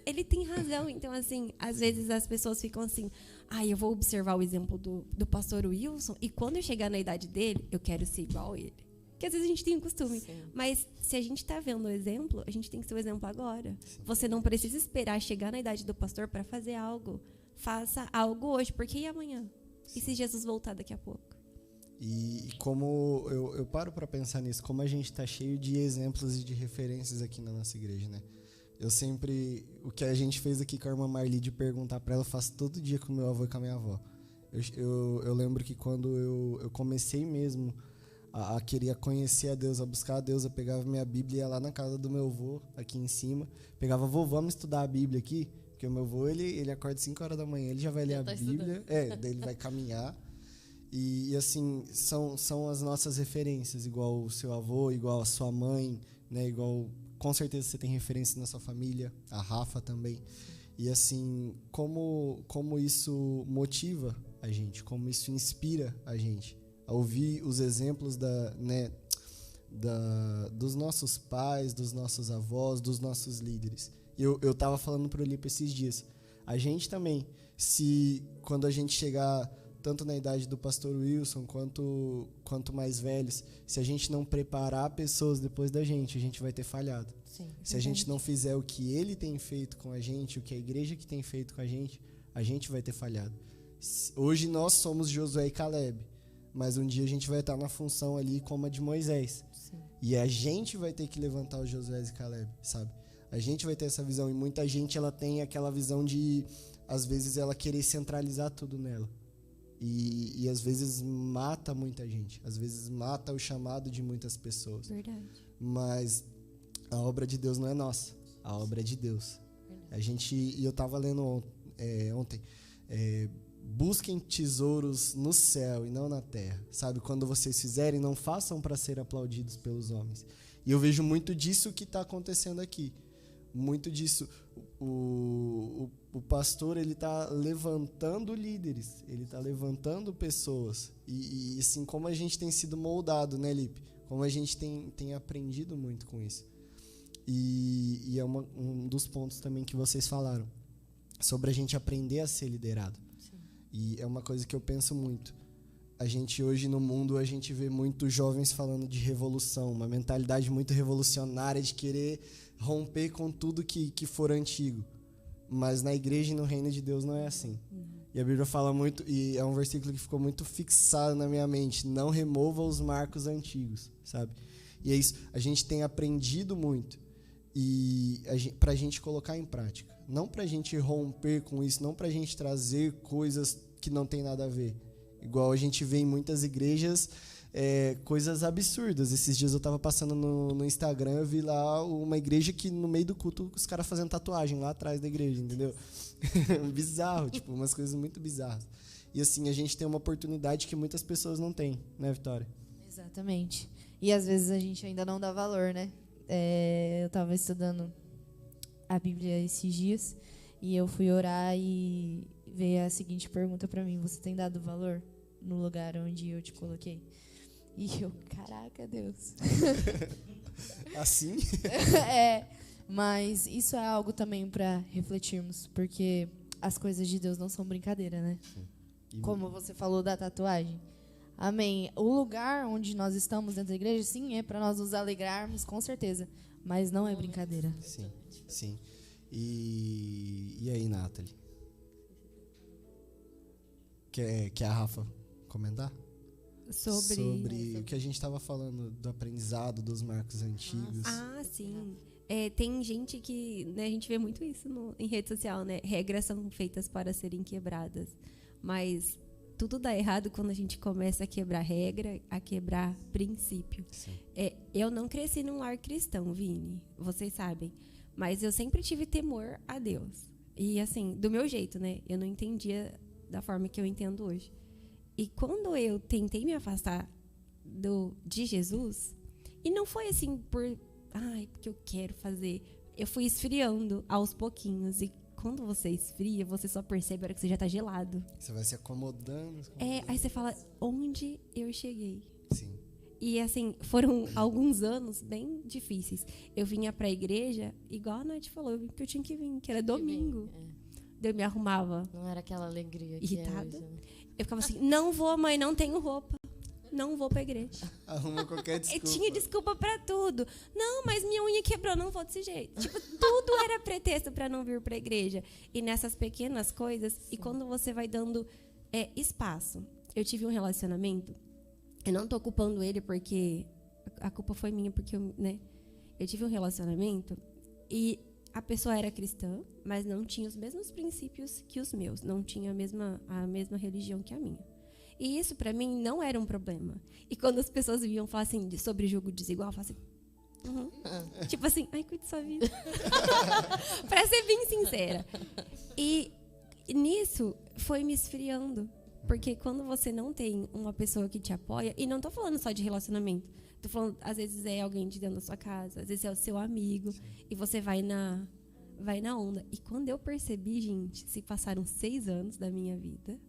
ele tem razão. Então, assim, às vezes as pessoas ficam assim, eu vou observar o exemplo do pastor Wilson e quando eu chegar na idade dele, eu quero ser igual a ele. Porque às vezes a gente tem um costume. Sim. Mas se a gente está vendo o exemplo, a gente tem que ser o exemplo agora. Sim. Você não precisa esperar chegar na idade do pastor para fazer algo. Faça algo hoje, porque e amanhã? Sim. E se Jesus voltar daqui a pouco? E como eu paro para pensar nisso, como a gente está cheio de exemplos e de referências aqui na nossa igreja, né? Eu sempre, o que a gente fez aqui com a irmã Marli de perguntar para ela, eu faço todo dia com meu avô e com a minha avó. Eu lembro que quando eu comecei mesmo a querer conhecer a Deus, a buscar a Deus, eu pegava minha Bíblia e ia lá na casa do meu avô, aqui em cima, pegava, vô, vamos estudar a Bíblia aqui? Porque o meu avô, ele acorda 5 horas da manhã, ele já vai ler a Bíblia, daí ele vai caminhar. E assim, são as nossas referências, igual o seu avô, igual a sua mãe, né? Igual, com certeza você tem referência na sua família, a Rafa também. E assim, como isso motiva a gente, como isso inspira a gente a ouvir os exemplos dos nossos pais, dos nossos avós, dos nossos líderes. Eu tava falando pro Lipe esses dias, a gente também, quando a gente chegar tanto na idade do pastor Wilson quanto mais velhos, se a gente não preparar pessoas depois da gente, a gente vai ter falhado. Sim, se a gente não fizer o que ele tem feito com a gente, o que a igreja que tem feito com a gente vai ter falhado. Hoje nós somos Josué e Caleb, mas um dia a gente vai estar na função ali como a de Moisés. Sim. E a gente vai ter que levantar os Josué e Caleb, sabe? A gente vai ter essa visão, e muita gente ela tem aquela visão de, às vezes, ela querer centralizar tudo nela. E às vezes mata muita gente, às vezes mata o chamado de muitas pessoas. Verdade. Mas a obra de Deus não é nossa, a obra é de Deus. E eu estava lendo ontem, busquem tesouros no céu e não na terra, sabe? Quando vocês fizerem, não façam para ser aplaudidos pelos homens. E eu vejo muito disso que está acontecendo aqui. Muito disso. O pastor, ele está levantando líderes, ele está levantando pessoas. E assim, como a gente tem sido moldado, né, Lipe? Como a gente tem aprendido muito com isso. E é um dos pontos também que vocês falaram, sobre a gente aprender a ser liderado. Sim. E é uma coisa que eu penso muito. A gente hoje no mundo, a gente vê muitos jovens falando de revolução, uma mentalidade muito revolucionária de querer romper com tudo que for antigo. Mas na igreja e no reino de Deus não é assim. E a Bíblia fala muito, e é um versículo que ficou muito fixado na minha mente, não remova os marcos antigos, sabe? E é isso, a gente tem aprendido muito. E pra gente colocar em prática. Não pra gente romper com isso, não pra gente trazer coisas que não tem nada a ver. Igual a gente vê em muitas igrejas, coisas absurdas. Esses dias eu tava passando no Instagram, eu vi lá uma igreja que no meio do culto os caras fazendo tatuagem lá atrás da igreja, entendeu? Bizarro, tipo, umas coisas muito bizarras. E assim, a gente tem uma oportunidade que muitas pessoas não têm, né, Vitória? Exatamente. E às vezes a gente ainda não dá valor, né? Eu tava estudando a Bíblia esses dias e eu fui orar e veio a seguinte pergunta pra mim: você tem dado valor no lugar onde eu te coloquei? E eu, caraca, Deus. Assim? Mas isso é algo também pra refletirmos, porque as coisas de Deus não são brincadeira, né? Sim. Como você falou da tatuagem. Amém. O lugar onde nós estamos dentro da igreja, sim, é para nós nos alegrarmos, com certeza. Mas não é brincadeira. Sim, sim. E aí, Nathalie? Quer a Rafa comentar? Sobre o que a gente estava falando do aprendizado, dos marcos antigos. Sim. Tem gente que, né, a gente vê muito isso em rede social, né? Regras são feitas para serem quebradas. Mas tudo dá errado quando a gente começa a quebrar regra, a quebrar princípio. Eu não cresci num lar cristão, Vini, vocês sabem. Mas eu sempre tive temor a Deus. E assim, do meu jeito, né? Eu não entendia da forma que eu entendo hoje. E quando eu tentei me afastar de Jesus, e não foi assim porque eu quero fazer. Eu fui esfriando aos pouquinhos. E quando você esfria, você só percebe a hora que você já tá gelado. Você vai se acomodando. Aí você fala, onde eu cheguei? Sim. E assim, foram alguns anos bem difíceis. Eu vinha pra igreja, igual a Nath falou, porque eu tinha que vir, que era domingo. Eu me arrumava. Não era aquela alegria que irritada. É hoje, né? Eu ficava assim, não vou, mãe, não tenho roupa. Não vou pra igreja. Arruma qualquer desculpa. Eu tinha desculpa pra tudo. Não, mas minha unha quebrou, não vou desse jeito. Tipo, tudo era pretexto pra não vir pra igreja. E nessas pequenas coisas, e quando você vai dando espaço. Eu tive um relacionamento, eu não tô culpando ele porque a culpa foi minha, porque eu tive um relacionamento e a pessoa era cristã, mas não tinha os mesmos princípios que os meus. Não tinha a mesma religião que a minha. E isso, pra mim, não era um problema. E quando as pessoas vinham falar assim, sobre julgo desigual, eu falava assim... Tipo assim, ai, cuide sua vida. Pra ser bem sincera. E nisso, foi me esfriando. Porque quando você não tem uma pessoa que te apoia... E não tô falando só de relacionamento. Tô falando, às vezes é alguém de dentro da sua casa. Às vezes é o seu amigo. Sim. E você vai na onda. E quando eu percebi, gente, se passaram 6 anos da minha vida...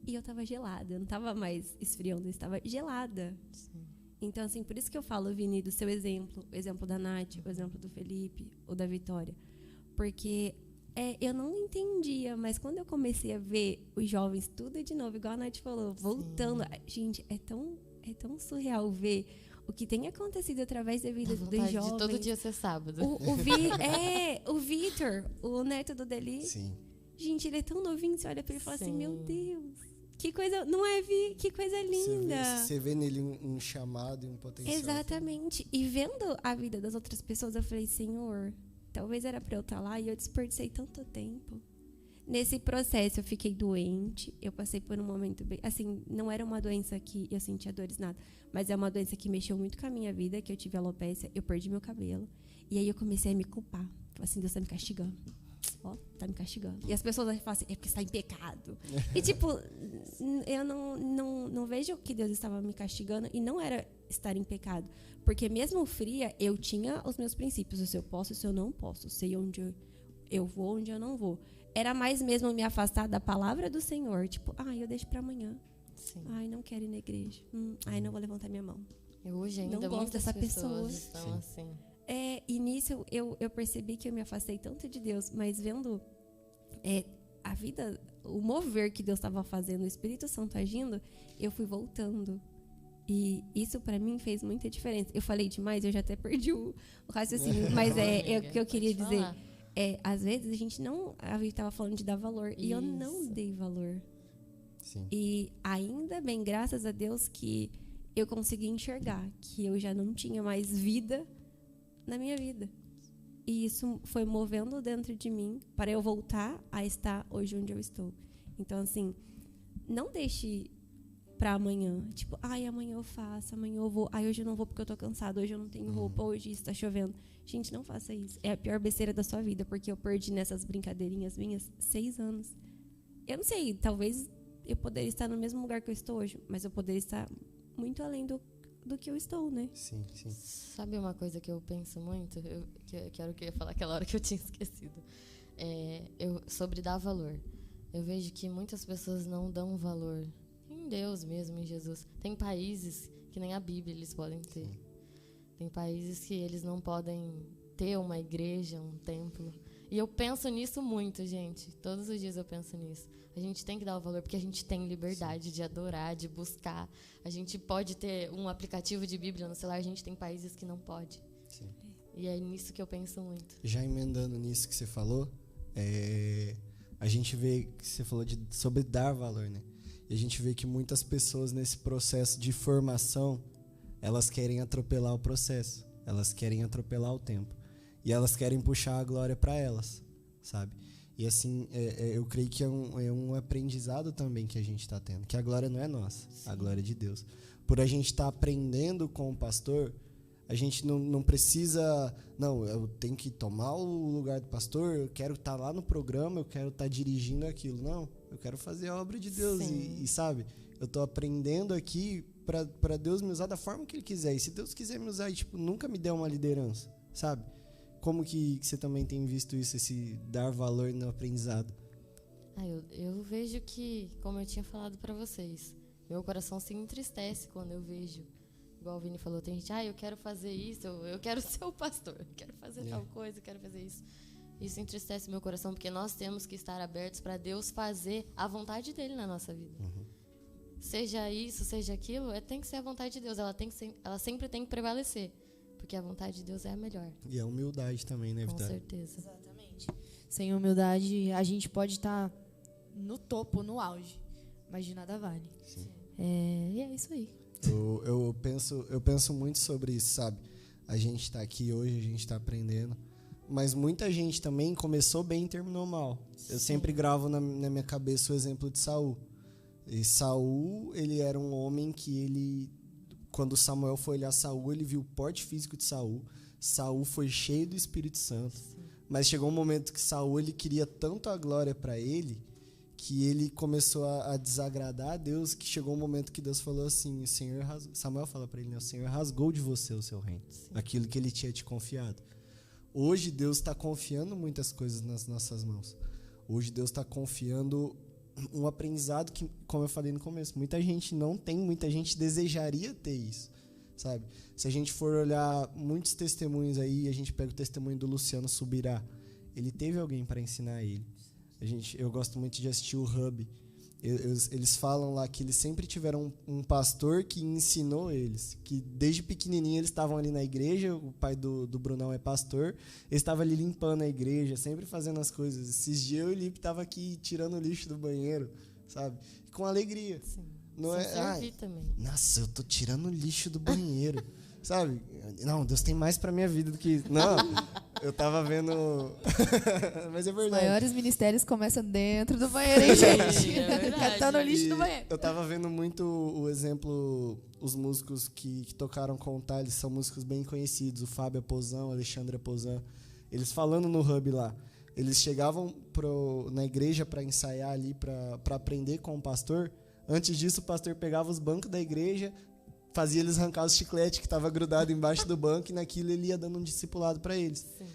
E eu tava gelada, eu não tava mais esfriando, eu estava gelada. Sim. Então, assim, por isso que eu falo, Vini, do seu exemplo, o exemplo da Nath, o exemplo do Felipe, ou da Vitória. Porque eu não entendia, mas quando eu comecei a ver os jovens tudo de novo, igual a Nath falou, voltando. Sim. Gente, é tão surreal ver o que tem acontecido através da vida dos jovens. De todo dia ser sábado. O Vitor, o neto do Deli. Sim. Gente, ele é tão novinho, você olha pra ele e fala assim, meu Deus, que coisa, não é, Vi? Que coisa linda. Você vê nele um chamado e um potencial. Exatamente. E vendo a vida das outras pessoas, eu falei, Senhor, talvez era pra eu estar lá e eu desperdicei tanto tempo. Nesse processo, eu fiquei doente, eu passei por um momento bem... Assim, não era uma doença que eu sentia dores, nada, mas é uma doença que mexeu muito com a minha vida, que eu tive alopecia, eu perdi meu cabelo. E aí eu comecei a me culpar. Falei assim, Deus tá me castigando. Ó, tá me castigando. E as pessoas falam assim, é porque você tá em pecado. E tipo, eu não vejo que Deus estava me castigando e não era estar em pecado. Porque mesmo fria, eu tinha os meus princípios. Se eu posso, se eu não posso. Sei onde eu vou, onde eu não vou. Era mais mesmo me afastar da palavra do Senhor. Tipo, eu deixo pra amanhã. Sim. Não quero ir na igreja. Não vou levantar minha mão. Eu hoje ainda não gosto dessa pessoa. Estão assim. E nisso eu percebi que eu me afastei tanto de Deus, mas vendo a vida, o mover que Deus estava fazendo, o Espírito Santo agindo, eu fui voltando. E isso pra mim fez muita diferença. Eu falei demais, eu já até perdi o raciocínio, mas o que eu queria dizer. Às vezes a gente não... A gente estava falando de dar valor, e eu não dei valor. Sim. E ainda bem, graças a Deus, que eu consegui enxergar que eu já não tinha mais vida na minha vida. E isso foi movendo dentro de mim para eu voltar a estar hoje onde eu estou. Então, assim, não deixe para amanhã. Tipo, amanhã eu faço, amanhã eu vou. Hoje eu não vou porque eu tô cansado, hoje eu não tenho roupa, hoje está chovendo. Gente, não faça isso. É a pior besteira da sua vida, porque eu perdi nessas brincadeirinhas minhas 6 anos. Eu não sei, talvez eu poderia estar no mesmo lugar que eu estou hoje, mas eu poderia estar muito além do que eu estou, né? Sim, sim. Sabe uma coisa que eu penso muito? Que era o que eu ia falar aquela hora que eu tinha esquecido. Sobre dar valor. Eu vejo que muitas pessoas não dão valor em Deus mesmo, em Jesus. Tem países que nem a Bíblia eles podem ter. Sim. Tem países que eles não podem ter uma igreja, um templo. E eu penso nisso muito, gente. Todos os dias eu penso nisso. A gente tem que dar o valor porque a gente tem liberdade Sim. de adorar, de buscar. A gente pode ter um aplicativo de Bíblia no celular, a gente tem países que não pode. Sim. E é nisso que eu penso muito. Já emendando nisso que você falou, a gente vê que você falou sobre dar valor, né? E a gente vê que muitas pessoas nesse processo de formação, elas querem atropelar o processo, elas querem atropelar o tempo. E elas querem puxar a glória para elas, sabe? E assim, eu creio que é um aprendizado também que a gente está tendo, que a glória não é nossa, Sim. a glória é de Deus. Por a gente estar aprendendo com o pastor, a gente não precisa, eu tenho que tomar o lugar do pastor, eu quero estar lá no programa, eu quero estar dirigindo aquilo. Não, eu quero fazer a obra de Deus e sabe, eu estou aprendendo aqui para Deus me usar da forma que Ele quiser. E se Deus quiser me usar e nunca me der uma liderança, sabe? Como que você também tem visto isso, esse dar valor no aprendizado? Eu vejo que, como eu tinha falado para vocês, meu coração se entristece quando eu vejo, igual o Vini falou, tem gente, eu quero fazer isso, eu quero ser o pastor, eu quero fazer tal coisa, eu quero fazer isso. Isso entristece meu coração, porque nós temos que estar abertos para Deus fazer a vontade dele na nossa vida. Uhum. Seja isso, seja aquilo, tem que ser a vontade de Deus, ela sempre tem que prevalecer. Porque a vontade de Deus é a melhor. E a humildade também, né, Vitória? Com certeza. Exatamente. Sem humildade, a gente pode estar no topo, no auge, mas de nada vale. Sim. E é isso aí. Eu penso muito sobre isso, sabe? A gente está aqui hoje, a gente está aprendendo, mas muita gente também começou bem e terminou mal. Sim. Eu sempre gravo na minha cabeça o exemplo de Saul. E Saul, ele era um homem que quando Samuel foi olhar Saul, ele viu o porte físico de Saul. Saul foi cheio do Espírito Santo. Sim. Mas chegou um momento que Saul ele queria tanto a glória para ele, que ele começou a desagradar a Deus, que chegou um momento que Deus falou assim, Samuel fala para ele, o Senhor rasgou de você o seu reino. Sim. Aquilo que ele tinha te confiado. Hoje Deus está confiando muitas coisas nas nossas mãos. Hoje Deus está confiando um aprendizado que, como eu falei no começo, muita gente não tem, muita gente desejaria ter isso, sabe? Se a gente for olhar muitos testemunhos aí, a gente pega o testemunho do Luciano Subirá, ele teve alguém para ensinar ele. Eu gosto muito de assistir o Hub. Eles falam lá que eles sempre tiveram um pastor que ensinou eles, que desde pequenininho eles estavam ali na igreja, o pai do Brunão é pastor, ele estava ali limpando a igreja, sempre fazendo as coisas. Esses dias o Lipe estava aqui tirando o lixo do banheiro, sabe? Com alegria. Sim. Não é, também. Nossa, eu tô tirando o lixo do banheiro, sabe? Não, Deus tem mais pra minha vida do que isso. Não, eu tava vendo... Mas é verdade. Os maiores ministérios começam dentro do banheiro, hein, gente? Catando o lixo do banheiro. Eu tava vendo muito o exemplo, os músicos que tocaram com o Thales, são músicos bem conhecidos, o Fábio Aposan, o Alexandre Aposan. Eles falando no Hub lá, eles chegavam na igreja pra ensaiar ali, pra aprender com o pastor. Antes disso, o pastor pegava os bancos da igreja, fazia eles arrancar os chicletes que estava grudado embaixo do banco, e naquilo ele ia dando um discipulado para eles. Sim.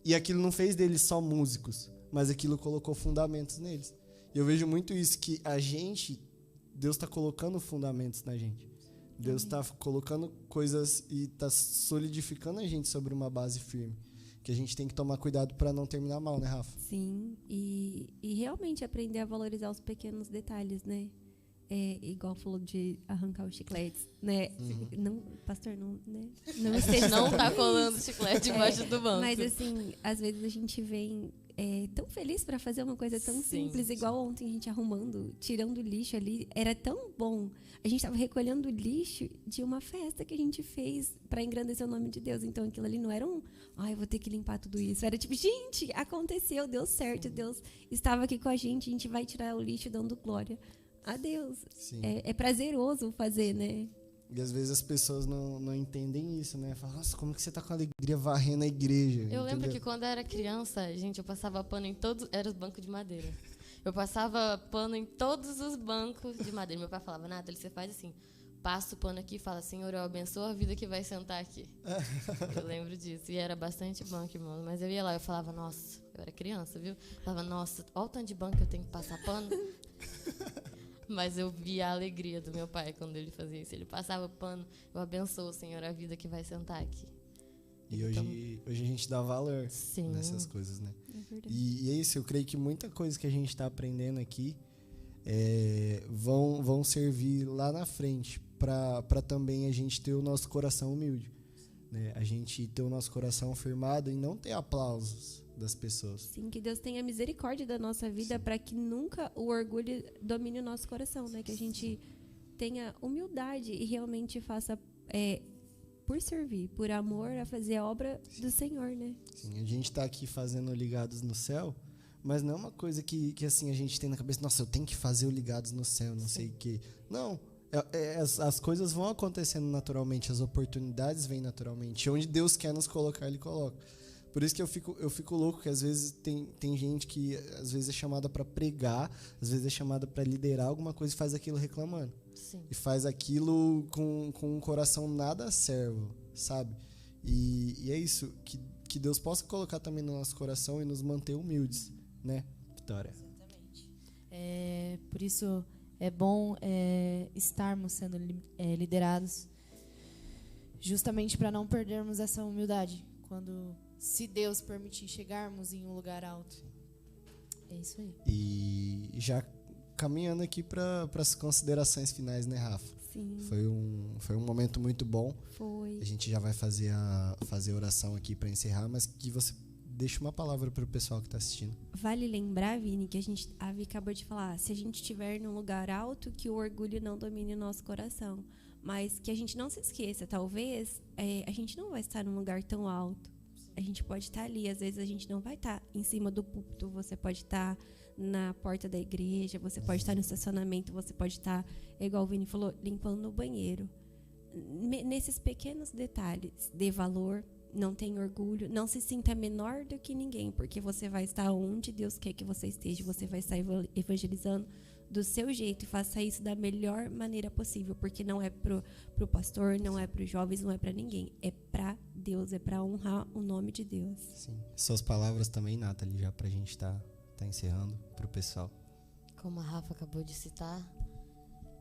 E aquilo não fez deles só músicos, mas aquilo colocou fundamentos neles. E eu vejo muito isso, que Deus está colocando fundamentos na gente. Deus está colocando coisas e está solidificando a gente sobre uma base firme. Que a gente tem que tomar cuidado para não terminar mal, né, Rafa? Sim, e realmente aprender a valorizar os pequenos detalhes, né? igual falou de arrancar os chicletes, né? Não, pastor, não, né? Não esteja não tá colando chiclete embaixo do banco. Mas assim, às vezes a gente vem tão feliz para fazer uma coisa tão simples, igual ontem a gente arrumando, tirando o lixo ali, era tão bom. A gente estava recolhendo o lixo de uma festa que a gente fez para engrandecer o nome de Deus. Então aquilo ali não era eu vou ter que limpar tudo isso. Era tipo, gente, aconteceu, deu certo, Deus estava aqui com a gente vai tirar o lixo dando glória a Deus. É prazeroso fazer, né? E às vezes as pessoas não entendem isso, né? Falam, nossa, como que você tá com alegria varrendo a igreja? Eu lembro que quando eu era criança, gente, eu passava pano em todos... Era os bancos de madeira. Eu passava pano em todos os bancos de madeira. Meu pai falava, Nathalie, você faz assim, passa o pano aqui e fala, Senhor, eu abençoo a vida que vai sentar aqui. Eu lembro disso. E era bastante banco, irmão. Mas eu ia lá, eu falava, nossa, eu era criança, viu? Eu falava, nossa, olha o tanto de banco que eu tenho que passar pano. Mas eu via a alegria do meu pai quando ele fazia isso. Ele passava pano, eu abençoo, Senhor, a vida que vai sentar aqui. E hoje a gente dá valor nessas coisas, né? É verdade. E é isso, eu creio que muita coisa que a gente está aprendendo aqui vão servir lá na frente para também a gente ter o nosso coração humilde, né? A gente ter o nosso coração firmado e não ter aplausos das pessoas. Sim, que Deus tenha misericórdia da nossa vida para que nunca o orgulho domine o nosso coração, né? Que a gente tenha humildade e realmente faça por servir, por amor, a fazer a obra do Senhor, né? Sim, a gente está aqui fazendo Ligados no Céu, mas não é uma coisa que assim a gente tem na cabeça, nossa, eu tenho que fazer o Ligados no Céu, não sei o quê. Não, as coisas vão acontecendo naturalmente, as oportunidades vêm naturalmente. Onde Deus quer nos colocar, Ele coloca. Por isso que eu fico louco, que às vezes tem gente que às vezes é chamada para pregar, às vezes é chamada para liderar alguma coisa e faz aquilo reclamando. Sim. E faz aquilo com um coração nada servo, sabe? E é isso, que Deus possa colocar também no nosso coração e nos manter humildes, né, Vitória? Exatamente. Por isso é bom estarmos sendo liderados, justamente para não perdermos essa humildade, se Deus permitir chegarmos em um lugar alto. É isso aí. E já caminhando aqui para as considerações finais, né, Rafa? Sim. Foi um momento muito bom. Foi. A gente já vai fazer a oração aqui para encerrar, mas que você deixe uma palavra para o pessoal que está assistindo. Vale lembrar, Vini, que a Vi acabou de falar, se a gente estiver num lugar alto, que o orgulho não domine o nosso coração. Mas que a gente não se esqueça, talvez a gente não vai estar num lugar tão alto. A gente pode estar ali, às vezes a gente não vai estar em cima do púlpito, você pode estar na porta da igreja, você pode estar no estacionamento, você pode estar, igual o Vini falou, limpando o banheiro. Nesses pequenos detalhes, dê valor, não tenha orgulho, não se sinta menor do que ninguém, porque você vai estar onde Deus quer que você esteja, você vai estar evangelizando do seu jeito e faça isso da melhor maneira possível, porque não é pro pastor, não é pros jovens, não é para ninguém, é para Deus, é para honrar o nome de Deus. Sim. Suas palavras também, Nathalie, já pra gente tá encerrando pro pessoal. Como a Rafa acabou de citar,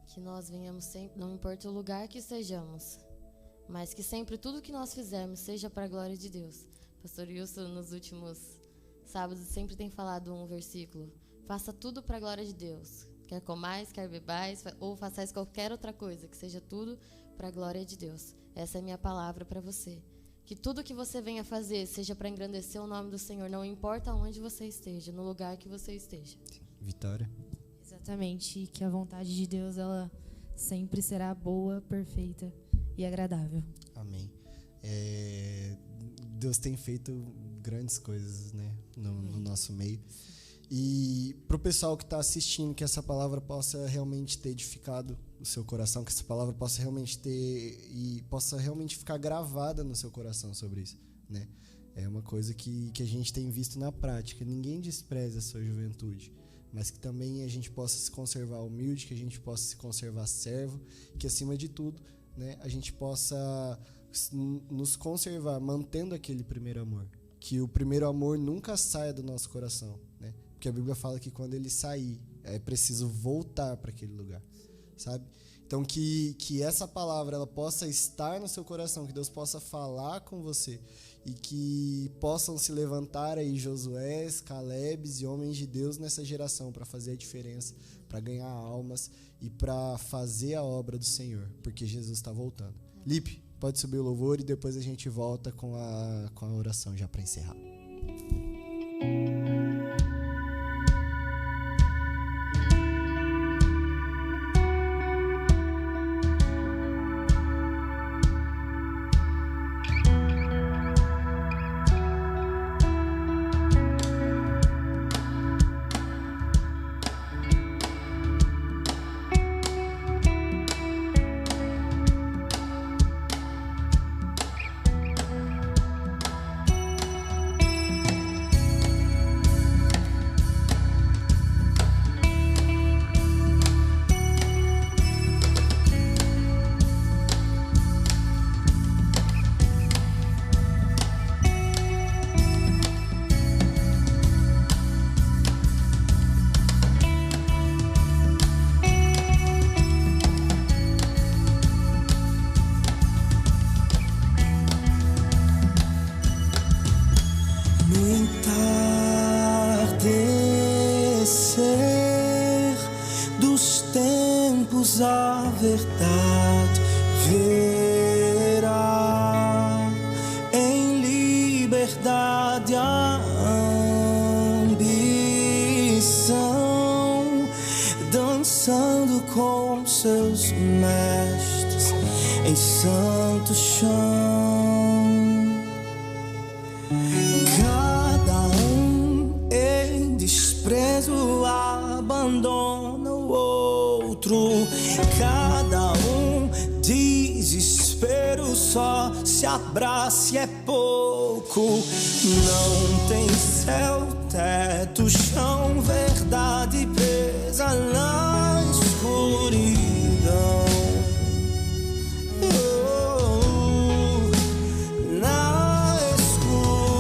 que nós venhamos sempre, não importa o lugar que estejamos, mas que sempre tudo que nós fizermos seja para a glória de Deus. Pastor Wilson, nos últimos sábados, sempre tem falado um versículo: faça tudo para a glória de Deus. Quer comais, quer bebais, ou façais qualquer outra coisa, que seja tudo para a glória de Deus. Essa é a minha palavra para você. Que tudo que você venha fazer seja para engrandecer o nome do Senhor, não importa onde você esteja, no lugar que você esteja. Vitória? Exatamente, e que a vontade de Deus, ela sempre será boa, perfeita e agradável. Amém. Deus tem feito grandes coisas, né, no nosso meio. E pro pessoal que está assistindo, que essa palavra possa realmente ter edificado o seu coração, que essa palavra possa realmente possa realmente ficar gravada no seu coração sobre isso, né? É uma coisa que a gente tem visto na prática. Ninguém despreza a sua juventude, mas que também a gente possa se conservar humilde, que a gente possa se conservar servo, que acima de tudo, né, a gente possa nos conservar mantendo aquele primeiro amor, que o primeiro amor nunca saia do nosso coração, né? Porque a Bíblia fala que quando ele sair, é preciso voltar para aquele lugar, sabe? Então que essa palavra ela possa estar no seu coração, que Deus possa falar com você e que possam se levantar aí Josués, Calebes e homens de Deus nessa geração para fazer a diferença, para ganhar almas e para fazer a obra do Senhor, porque Jesus está voltando. Lipe, pode subir o louvor e depois a gente volta com a oração já para encerrar. A verdade verá em liberdade a ambição, dançando com seus mestres em santo chão. Cada um em desprezo abandona o outro. Cada um desespero só se abraça e é pouco. Não tem céu, teto, chão, verdade presa na escuridão. Na escuridão.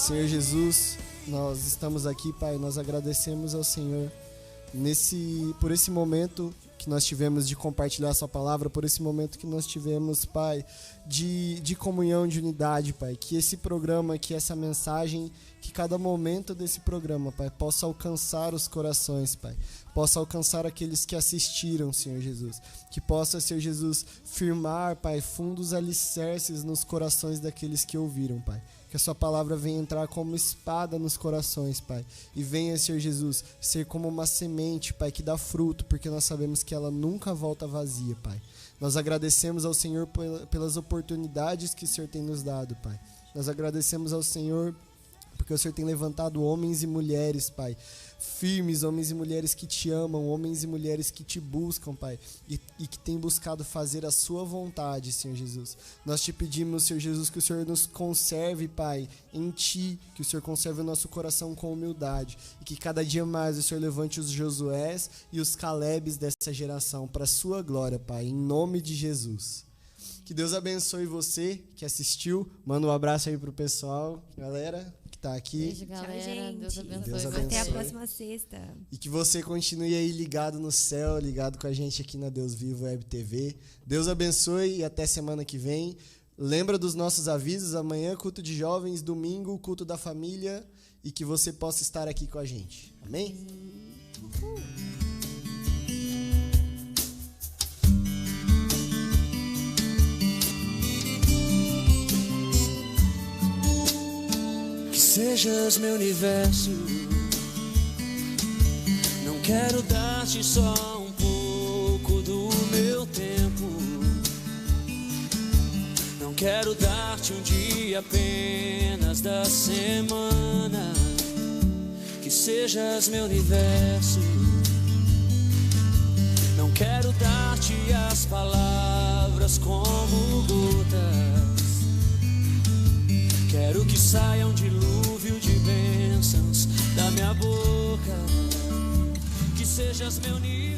Senhor Jesus, nós estamos aqui, Pai, nós agradecemos ao Senhor por esse momento que nós tivemos de compartilhar a sua palavra, por esse momento que nós tivemos, Pai, de comunhão, de unidade, Pai, que esse programa, que essa mensagem, que cada momento desse programa, Pai, possa alcançar os corações, Pai, possa alcançar aqueles que assistiram, Senhor Jesus, que possa, Senhor Jesus, firmar, Pai, fundos alicerces nos corações daqueles que ouviram, Pai. Que a sua palavra venha entrar como espada nos corações, Pai. E venha, Senhor Jesus, ser como uma semente, Pai, que dá fruto, porque nós sabemos que ela nunca volta vazia, Pai. Nós agradecemos ao Senhor pelas oportunidades que o Senhor tem nos dado, Pai. Nós agradecemos ao Senhor porque o Senhor tem levantado homens e mulheres, Pai, firmes, homens e mulheres que te amam, homens e mulheres que te buscam, Pai, e que têm buscado fazer a sua vontade, Senhor Jesus. Nós te pedimos, Senhor Jesus, que o Senhor nos conserve, Pai, em Ti, que o Senhor conserve o nosso coração com humildade, e que cada dia mais o Senhor levante os Josués e os Calebes dessa geração para a sua glória, Pai, em nome de Jesus. Que Deus abençoe você que assistiu. Manda um abraço aí pro pessoal, galera, que tá aqui. Beijo, galera. Tchau, gente. Deus abençoe. Deus abençoe. Até a próxima sexta. E que você continue aí ligado no céu, ligado com a gente aqui na Deus Vivo Web TV. Deus abençoe e até semana que vem. Lembra dos nossos avisos, amanhã culto de jovens, domingo culto da família, e que você possa estar aqui com a gente. Amém? Que sejas meu universo. Não quero dar-te só um pouco do meu tempo. Não quero dar-te um dia apenas da semana. Que sejas meu universo. Não quero dar-te as palavras como gotas. Quero que saia um dilúvio de bênçãos da minha boca. Que sejas meu universo.